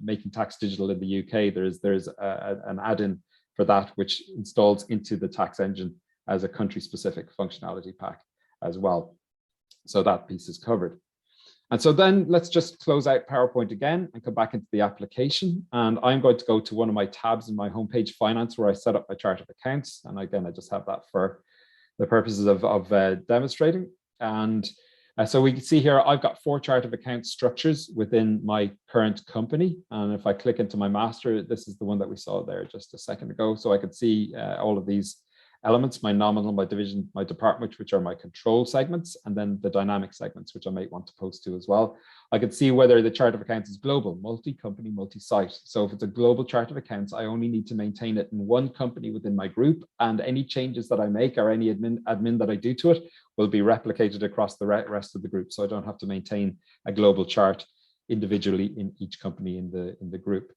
making tax digital in the UK. There's an add-in for that, which installs into the tax engine as a country-specific functionality pack as well. So that piece is covered. And so then let's just close out PowerPoint again and come back into the application. And I'm going to go to one of my tabs in my homepage, Finance, where I set up my chart of accounts. And again, I just have that for the purposes of demonstrating. And so we can see here, I've got 4 chart of accounts structures within my current company. And if I click into my master, this is the one that we saw there just a second ago. So I could see all of these elements, my nominal, my division, my department, which are my control segments, and then the dynamic segments, which I might want to post to as well. I could see whether the chart of accounts is global, multi-company, multi-site. So if it's a global chart of accounts, I only need to maintain it in one company within my group, and any changes that I make or any admin that I do to it will be replicated across the rest of the group. So I don't have to maintain a global chart individually in each company in the group.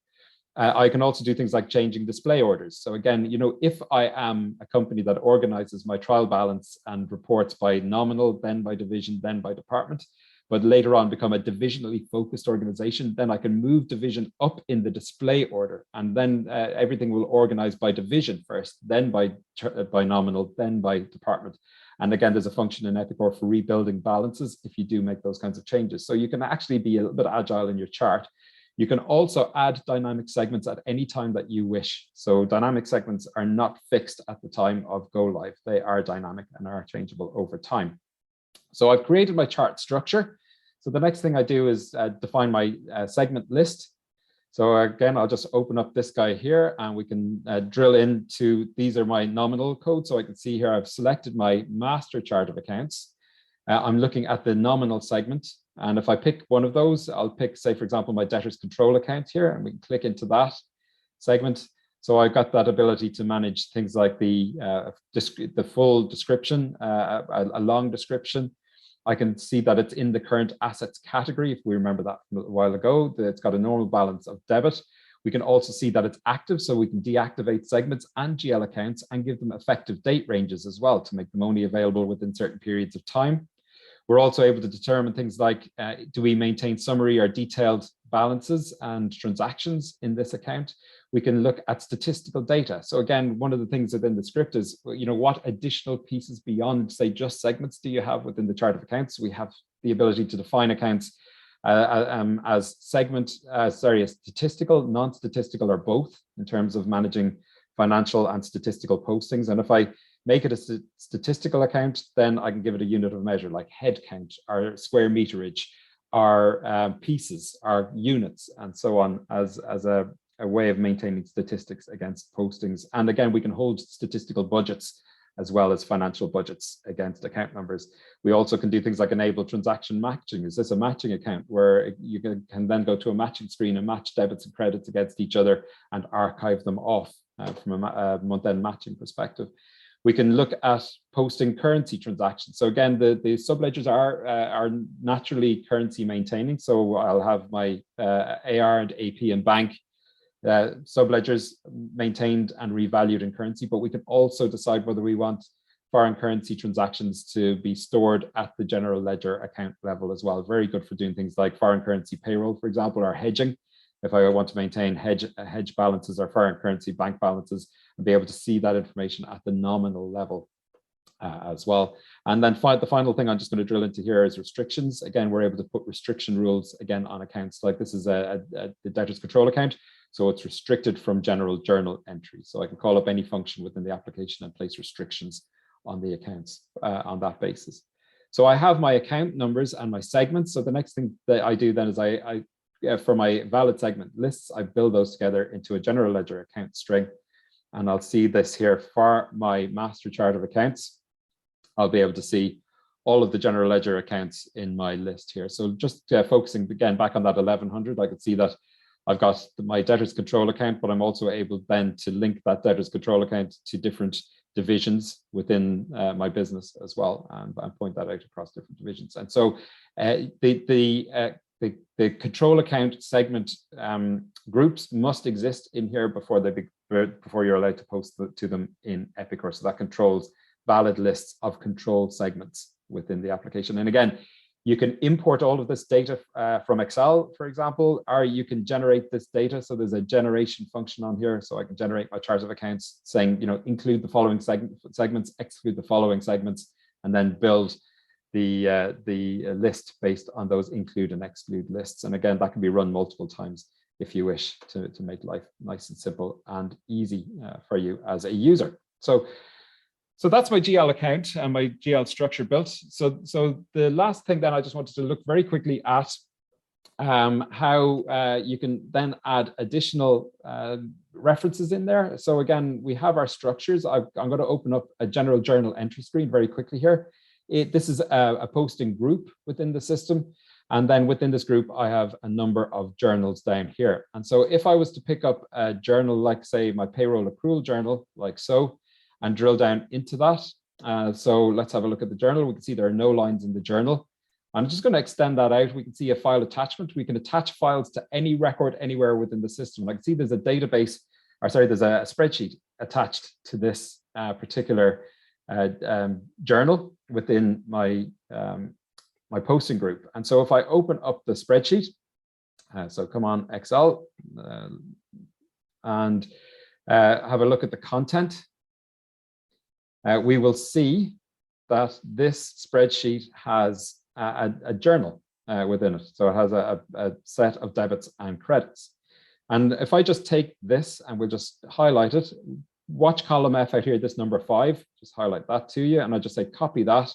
I can also do things like changing display orders. So again, if I am a company that organizes my trial balance and reports by nominal, then by division, then by department, but later on become a divisionally focused organization, then I can move division up in the display order. And then everything will organize by division first, then by nominal, then by department. And again, there's a function in Epicor for rebuilding balances if you do make those kinds of changes. So you can actually be a little bit agile in your chart. You can also add dynamic segments at any time that you wish. So dynamic segments are not fixed at the time of go live. They are dynamic and are changeable over time. So I've created my chart structure. So the next thing I do is define my segment list. So again, I'll just open up this guy here and we can drill into, these are my nominal codes. So I can see here, I've selected my master chart of accounts. I'm looking at the nominal segment. And if I pick one of those, I'll pick, say, for example, my debtors control account here, and we can click into that segment. So I've got that ability to manage things like the full description, a long description. I can see that it's in the current assets category. If we remember that from a while ago, that it's got a normal balance of debit. We can also see that it's active, so we can deactivate segments and GL accounts and give them effective date ranges as well to make them only available within certain periods of time. We're also able to determine things like, do we maintain summary or detailed balances and transactions in this account? We can look at statistical data. So again, one of the things within the script is, what additional pieces beyond, say, just segments do you have within the chart of accounts? We have the ability to define accounts as statistical, non-statistical, or both in terms of managing financial and statistical postings. And if I make it a statistical account, then I can give it a unit of measure like head count or square meterage or pieces or units and so on as a way of maintaining statistics against postings. And again, we can hold statistical budgets as well as financial budgets against account numbers. We also can do things like enable transaction matching. Is this a matching account where you can then go to a matching screen and match debits and credits against each other and archive them off from a month-end matching perspective. We can look at posting currency transactions. So again, the subledgers are naturally currency maintaining. So I'll have my AR and AP and bank subledgers maintained and revalued in currency, but we can also decide whether we want foreign currency transactions to be stored at the general ledger account level as well. Very good for doing things like foreign currency payroll, for example, or hedging. If I want to maintain hedge balances or foreign currency bank balances, and be able to see that information at the nominal level as well. And then the final thing I'm just going to drill into here is restrictions. Again, we're able to put restriction rules again on accounts. Like this is the debtors control account, so it's restricted from general journal entry. So I can call up any function within the application and place restrictions on the accounts on that basis. So I have my account numbers and my segments. So the next thing that I do then is for my valid segment lists, I build those together into a general ledger account string. And I'll see this here for my master chart of accounts. I'll be able to see all of the general ledger accounts in my list here. So just focusing again back on that 1100, I could see that I've got my debtors control account, but I'm also able then to link that debtors control account to different divisions within my business as well, and point that out across different divisions. And so the control account segment groups must exist in here before you're allowed to post to them in Epicor. So that controls valid lists of control segments within the application. And again, you can import all of this data from Excel, for example, or you can generate this data. So there's a generation function on here. So I can generate my chart of accounts saying, include the following segments, exclude the following segments, and then build the list based on those include and exclude lists. And again, that can be run multiple times if you wish to make life nice and simple and easy for you as a user. So that's my GL account and my GL structure built. So the last thing then I just wanted to look very quickly at how you can then add additional references in there. So again, we have our structures. I'm going to open up a general journal entry screen very quickly here. This is a posting group within the system. And then within this group, I have a number of journals down here. And so if I was to pick up a journal, like say my payroll accrual journal, like so, and drill down into that. So let's have a look at the journal. We can see there are no lines in the journal. I'm just going to extend that out. We can see a file attachment. We can attach files to any record anywhere within the system. I can see there's a database, there's a spreadsheet attached to this particular journal within my my posting group. And so if I open up the spreadsheet, so come on Excel and have a look at the content, we will see that this spreadsheet has a journal within it. So it has a set of debits and credits. And if I just take this and we'll just highlight it, watch column F out here, this number 5, just highlight that to you. And I'll just say copy that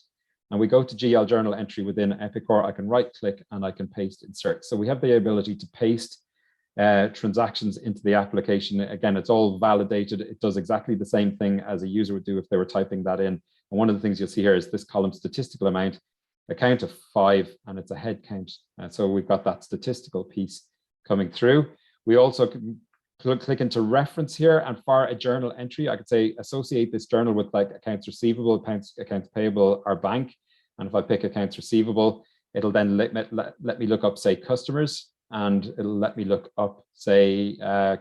and we go to GL journal entry within Epicor, I can right click and I can paste insert. So we have the ability to paste transactions into the application. Again, it's all validated. It does exactly the same thing as a user would do if they were typing that in. And one of the things you'll see here is this column statistical amount, a count of 5, and it's a head count. So we've got that statistical piece coming through. We also can click into reference here, and for a journal entry, I could say associate this journal with like accounts receivable, accounts payable, or bank. And if I pick accounts receivable, it'll then let me look up, say, customers, and it'll let me look up, say,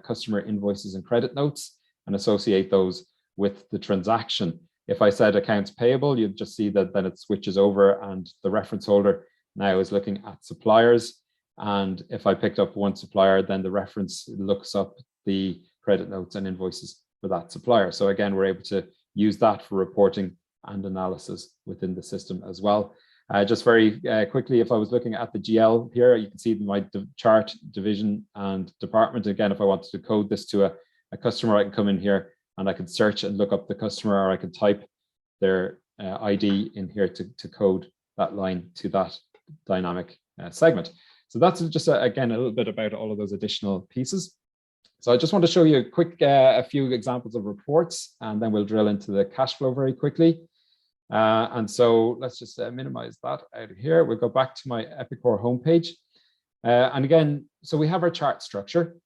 customer invoices and credit notes, and associate those with the transaction. If I said accounts payable, you'd just see that then it switches over, and the reference holder now is looking at suppliers. And if I picked up one supplier, then the reference looks up the credit notes and invoices for that supplier. So again, we're able to use that for reporting and analysis within the system as well. Just very quickly, if I was looking at the GL here, you can see my chart, division, and department. Again, if I wanted to code this to a customer, I can come in here and I can search and look up the customer, or I can type their ID in here to code that line to that dynamic segment. So that's just, again, a little bit about all of those additional pieces. So I just want to show you a few examples of reports, and then we'll drill into the cash flow very quickly. And so let's just minimize that out of here. We'll go back to my Epicor homepage. And again, so we have our chart structure.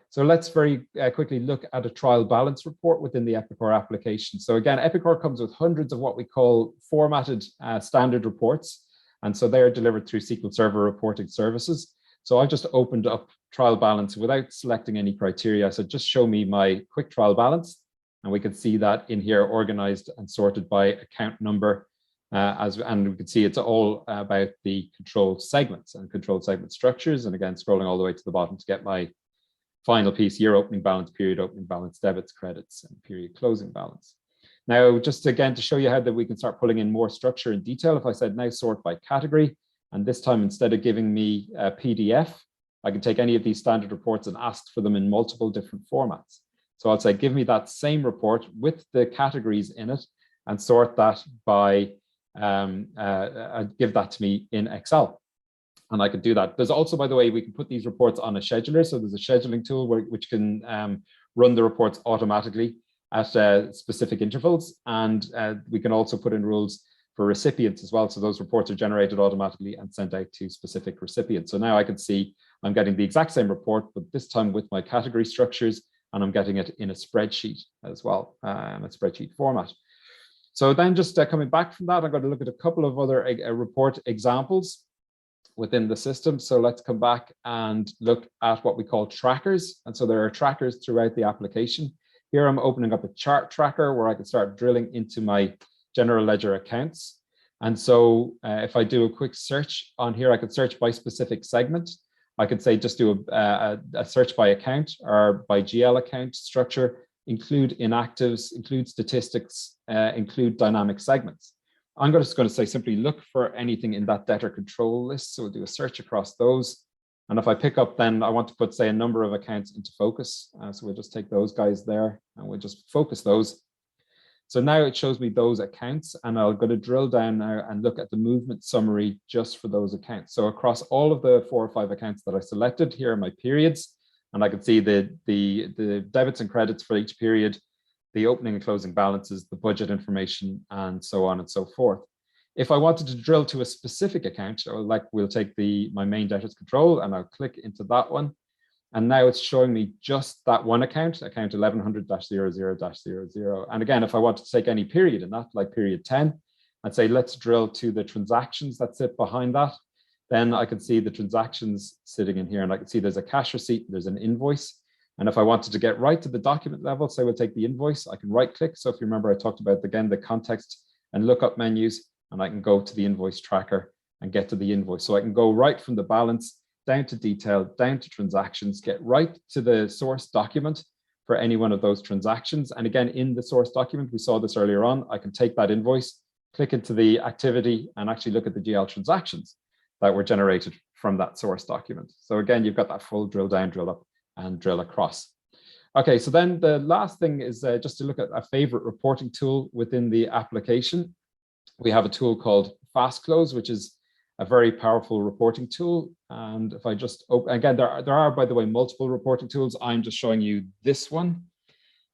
So let's very quickly look at a trial balance report within the Epicor application. So again, Epicor comes with hundreds of what we call formatted standard reports. And so they are delivered through SQL Server reporting services. So I've just opened up trial balance without selecting any criteria. So just show me my quick trial balance. And we can see that in here, organized and sorted by account number. And we can see it's all about the control segments and control segment structures. And again, scrolling all the way to the bottom to get my final piece, year opening balance, period opening balance, debits, credits, and period closing balance. Now, just again, to show you how that we can start pulling in more structure and detail, if I said now sort by category, and this time instead of giving me a PDF, I can take any of these standard reports and ask for them in multiple different formats. So I'll say, give me that same report with the categories in it and sort that by, give that to me in Excel. And I could do that. There's also, by the way, we can put these reports on a scheduler. So there's a scheduling tool which can run the reports automatically at specific intervals. And we can also put in rules for recipients as well. So those reports are generated automatically and sent out to specific recipients. So now I can see I'm getting the exact same report, but this time with my category structures, and I'm getting it in a spreadsheet as well, in a spreadsheet format. So then just coming back from that, I'm going to look at a couple of other report examples within the system. So let's come back and look at what we call trackers. And so there are trackers throughout the application. Here I'm opening up a chart tracker where I can start drilling into my general ledger accounts. And so if I do a quick search on here, I could search by specific segment. I could say just do a search by account or by GL account structure, include inactives, include statistics, include dynamic segments. I'm just going to say simply look for anything in that debtor control list. So we'll do a search across those. And if I pick up, then I want to put, say, a number of accounts into focus. So we'll just take those guys there and we'll just focus those. So now it shows me those accounts, and I'm going to drill down now and look at the movement summary just for those accounts. So across all of the 4 or 5 accounts that I selected, here are my periods, and I can see the debits and credits for each period, the opening and closing balances, the budget information, and so on and so forth. If I wanted to drill to a specific account, like we'll take my main debtors control, and I'll click into that one. And now it's showing me just that one account 1100-00-00. And again, if I want to take any period in that, like period 10, I'd say, let's drill to the transactions that sit behind that. Then I can see the transactions sitting in here, and I can see there's a cash receipt, there's an invoice. And if I wanted to get right to the document level, say we'll take the invoice, I can right click. So if you remember, I talked about, again, the context and lookup menus, and I can go to the invoice tracker and get to the invoice. So I can go right from the balance down to detail, down to transactions, get right to the source document for any one of those transactions. And again, in the source document, we saw this earlier on, I can take that invoice, click into the activity, and actually look at the GL transactions that were generated from that source document. So again, you've got that full drill down, drill up, and drill across. Okay, so then the last thing is just to look at a favorite reporting tool within the application. We have a tool called Fast Close, which is a very powerful reporting tool. And if I just open, again, there are, by the way, multiple reporting tools. I'm just showing you this one.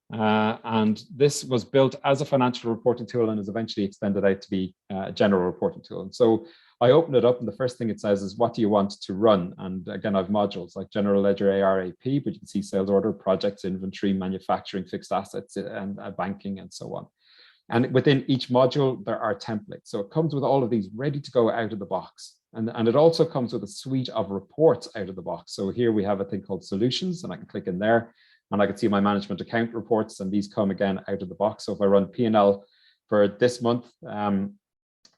And this was built as a financial reporting tool and is eventually extended out to be a general reporting tool. And so I open it up, and the first thing it says is, what do you want to run? And again, I have modules like general ledger, AR, AP, but you can see sales order, projects, inventory, manufacturing, fixed assets, and banking, and so on. And within each module, there are templates. So it comes with all of these ready to go out of the box. And it also comes with a suite of reports out of the box. So here we have a thing called Solutions, and I can click in there, and I can see my management account reports, and these come again out of the box. So if I run P&L for this month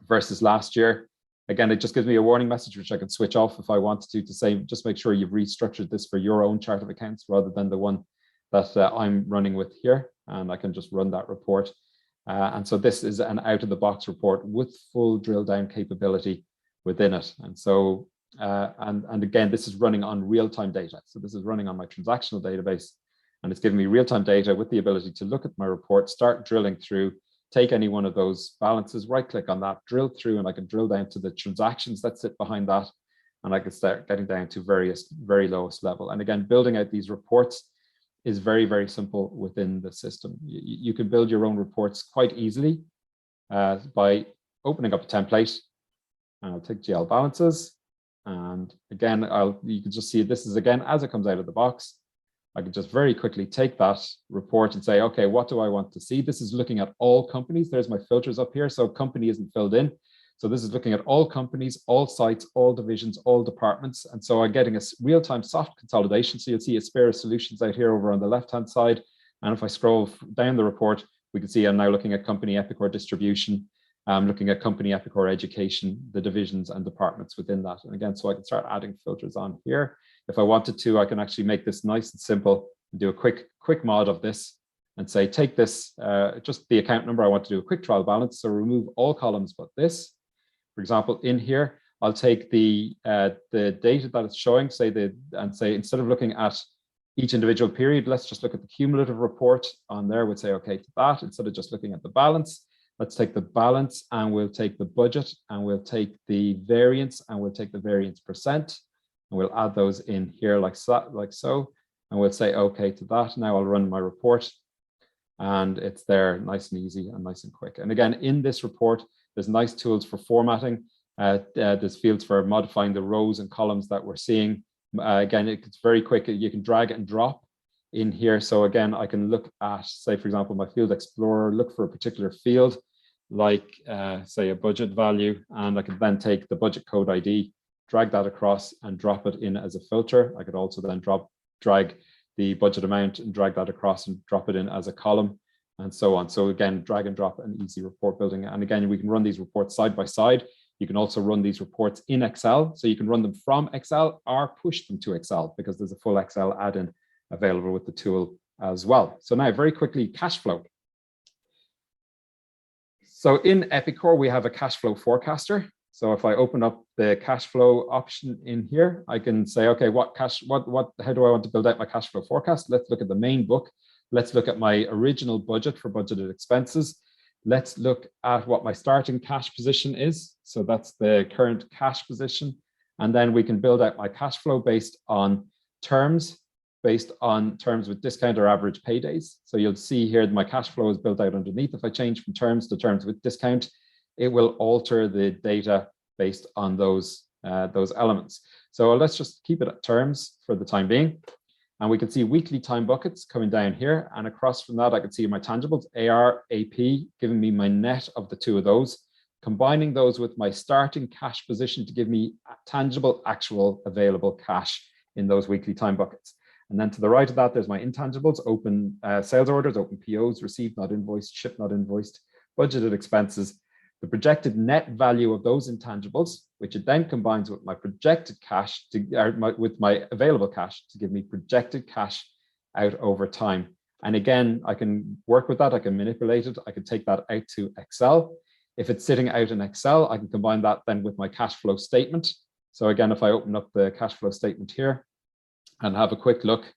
versus last year, again, it just gives me a warning message, which I can switch off if I wanted to say, just make sure you've restructured this for your own chart of accounts rather than the one that I'm running with here. And I can just run that report. And so this is an out-of-the-box report with full drill down capability within it. And so, and again, this is running on real-time data. So this is running on my transactional database, and it's giving me real-time data with the ability to look at my report, start drilling through, take any one of those balances, right-click on that, drill through, and I can drill down to the transactions that sit behind that, and I can start getting down to very lowest level. And again, building out these reports is very, very simple within the system. You can build your own reports quite easily by opening up a template. And I'll take GL balances. And again, you can just see this is, again, as it comes out of the box, I can just very quickly take that report and say, okay, what do I want to see? This is looking at all companies. There's my filters up here. So company isn't filled in. So this is looking at all companies, all sites, all divisions, all departments. And so I'm getting a real-time soft consolidation. So you'll see Aspera Solutions out here over on the left-hand side. And if I scroll down the report, we can see I'm now looking at company Epicor Distribution. I'm looking at company Epicor Education, the divisions and departments within that. And again, so I can start adding filters on here. If I wanted to, I can actually make this nice and simple and do a quick mod of this and say, take this, just the account number. I want to do a quick trial balance. So remove all columns but this. For example, in here, I'll take the data that it's showing, and say, instead of looking at each individual period, let's just look at the cumulative report on there. We'd say, okay, to that, instead of just looking at the balance, let's take the balance, and we'll take the budget, and we'll take the variance, and we'll take the variance percent, and we'll add those in here like so, and we'll say, okay, to that. Now I'll run my report, and it's there nice and easy and nice and quick. And again, in this report, there's nice tools for formatting. There's fields for modifying the rows and columns that we're seeing. Again, it's very quick. You can drag and drop in here. So again, I can look at, say, for example, my Field Explorer, look for a particular field, like say a budget value, and I can then take the budget code ID, drag that across and drop it in as a filter. I could also then drag the budget amount and drag that across and drop it in as a column, and so on. So again, drag and drop, an easy report building. And again, we can run these reports side by side. You can also run these reports in Excel. So you can run them from Excel or push them to Excel, because there's a full Excel add-in available with the tool as well. So now very quickly, cash flow. So in Epicor, we have a cash flow forecaster. So if I open up the cash flow option in here, I can say, okay, how do I want to build out my cash flow forecast? Let's look at the main book. Let's look at my original budget for budgeted expenses. Let's look at what my starting cash position is. So that's the current cash position. And then we can build out my cash flow based on terms with discount or average paydays. So you'll see here that my cash flow is built out underneath. If I change from terms to terms with discount, it will alter the data based on those elements. So let's just keep it at terms for the time being. And we can see weekly time buckets coming down here. And across from that, I can see my tangibles, AR, AP, giving me my net of the two of those, combining those with my starting cash position to give me tangible, actual, available cash in those weekly time buckets. And then to the right of that, there's my intangibles, open sales orders, open POs, received not invoiced, shipped not invoiced, budgeted expenses, the projected net value of those intangibles, which it then combines with my projected cash, with my available cash to give me projected cash out over time. And again, I can work with that. I can manipulate it. I can take that out to Excel. If it's sitting out in Excel, I can combine that then with my cash flow statement. So again, if I open up the cash flow statement here and have a quick look,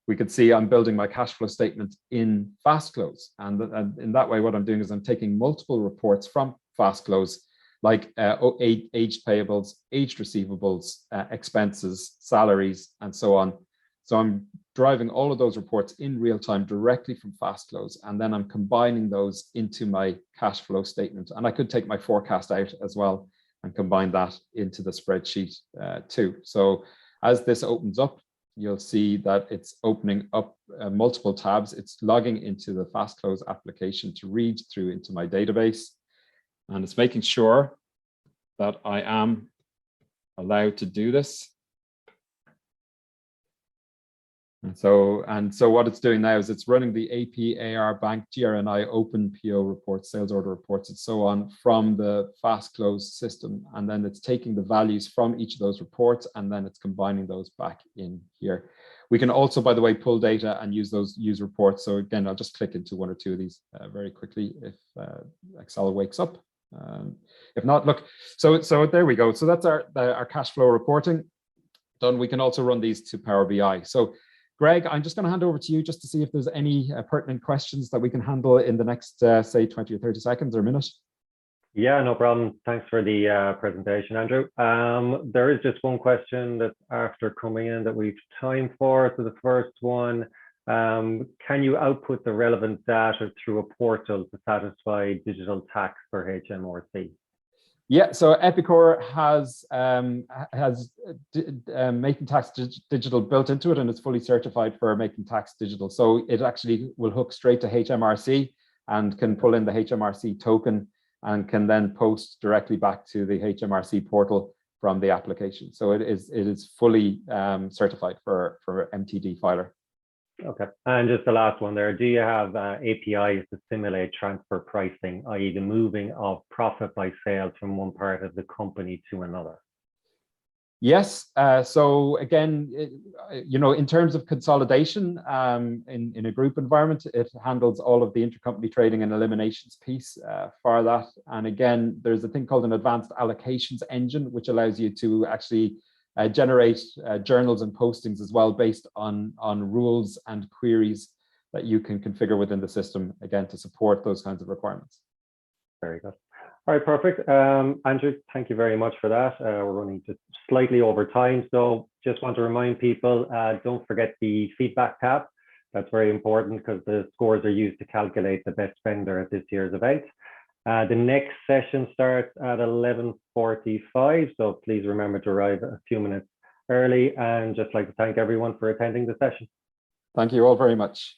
we can see I'm building my cash flow statement in Fast Close. And in that way, what I'm doing is I'm taking multiple reports from Fast Close like aged payables, aged receivables, expenses, salaries, and so on. So I'm driving all of those reports in real time directly from Fast Close, and then I'm combining those into my cash flow statement. And I could take my forecast out as well and combine that into the spreadsheet too. So as this opens up, you'll see that it's opening up multiple tabs. It's logging into the Fast Close application to read through into my database. And it's making sure that I am allowed to do this. And so what it's doing now is it's running the AP, AR, bank, GRNI, open PO reports, sales order reports, and so on from the Fast Close system. And then it's taking the values from each of those reports, and then it's combining those back in here. We can also, by the way, pull data and use those reports. So again, I'll just click into one or two of these very quickly if Excel wakes up. If not, look, so there we go. So that's our cash flow reporting done. We can also run these to Power BI. So Greg, I'm just going to hand over to you just to see if there's any pertinent questions that we can handle in the next, say, 20 or 30 seconds or a minute. Yeah, no problem. Thanks for the presentation, Andrew. There is just one question that's after coming in that we've time for. So the first one, can you output the relevant data through a portal to satisfy digital tax for HMRC? Yeah, so Epicor has Making Tax Digital built into it, and it's fully certified for Making Tax Digital. So it actually will hook straight to HMRC and can pull in the HMRC token and can then post directly back to the HMRC portal from the application. So it is fully certified for MTD filer. Okay, and just the last one there, do you have APIs to simulate transfer pricing, i.e. the moving of profit by sales from one part of the company to another? Yes, so again, in terms of consolidation in a group environment, it handles all of the intercompany trading and eliminations piece for that. And again, there's a thing called an advanced allocations engine, which allows you to actually generate journals and postings as well based on rules and queries that you can configure within the system, again, to support those kinds of requirements. Very good. All right, perfect. Andrew, thank you very much for that. We're running just slightly over time, so just want to remind people, don't forget the feedback tab. That's very important because the scores are used to calculate the best vendor at this year's event. The next session starts at 11:45, so please remember to arrive a few minutes early, and just like to thank everyone for attending the session. Thank you all very much.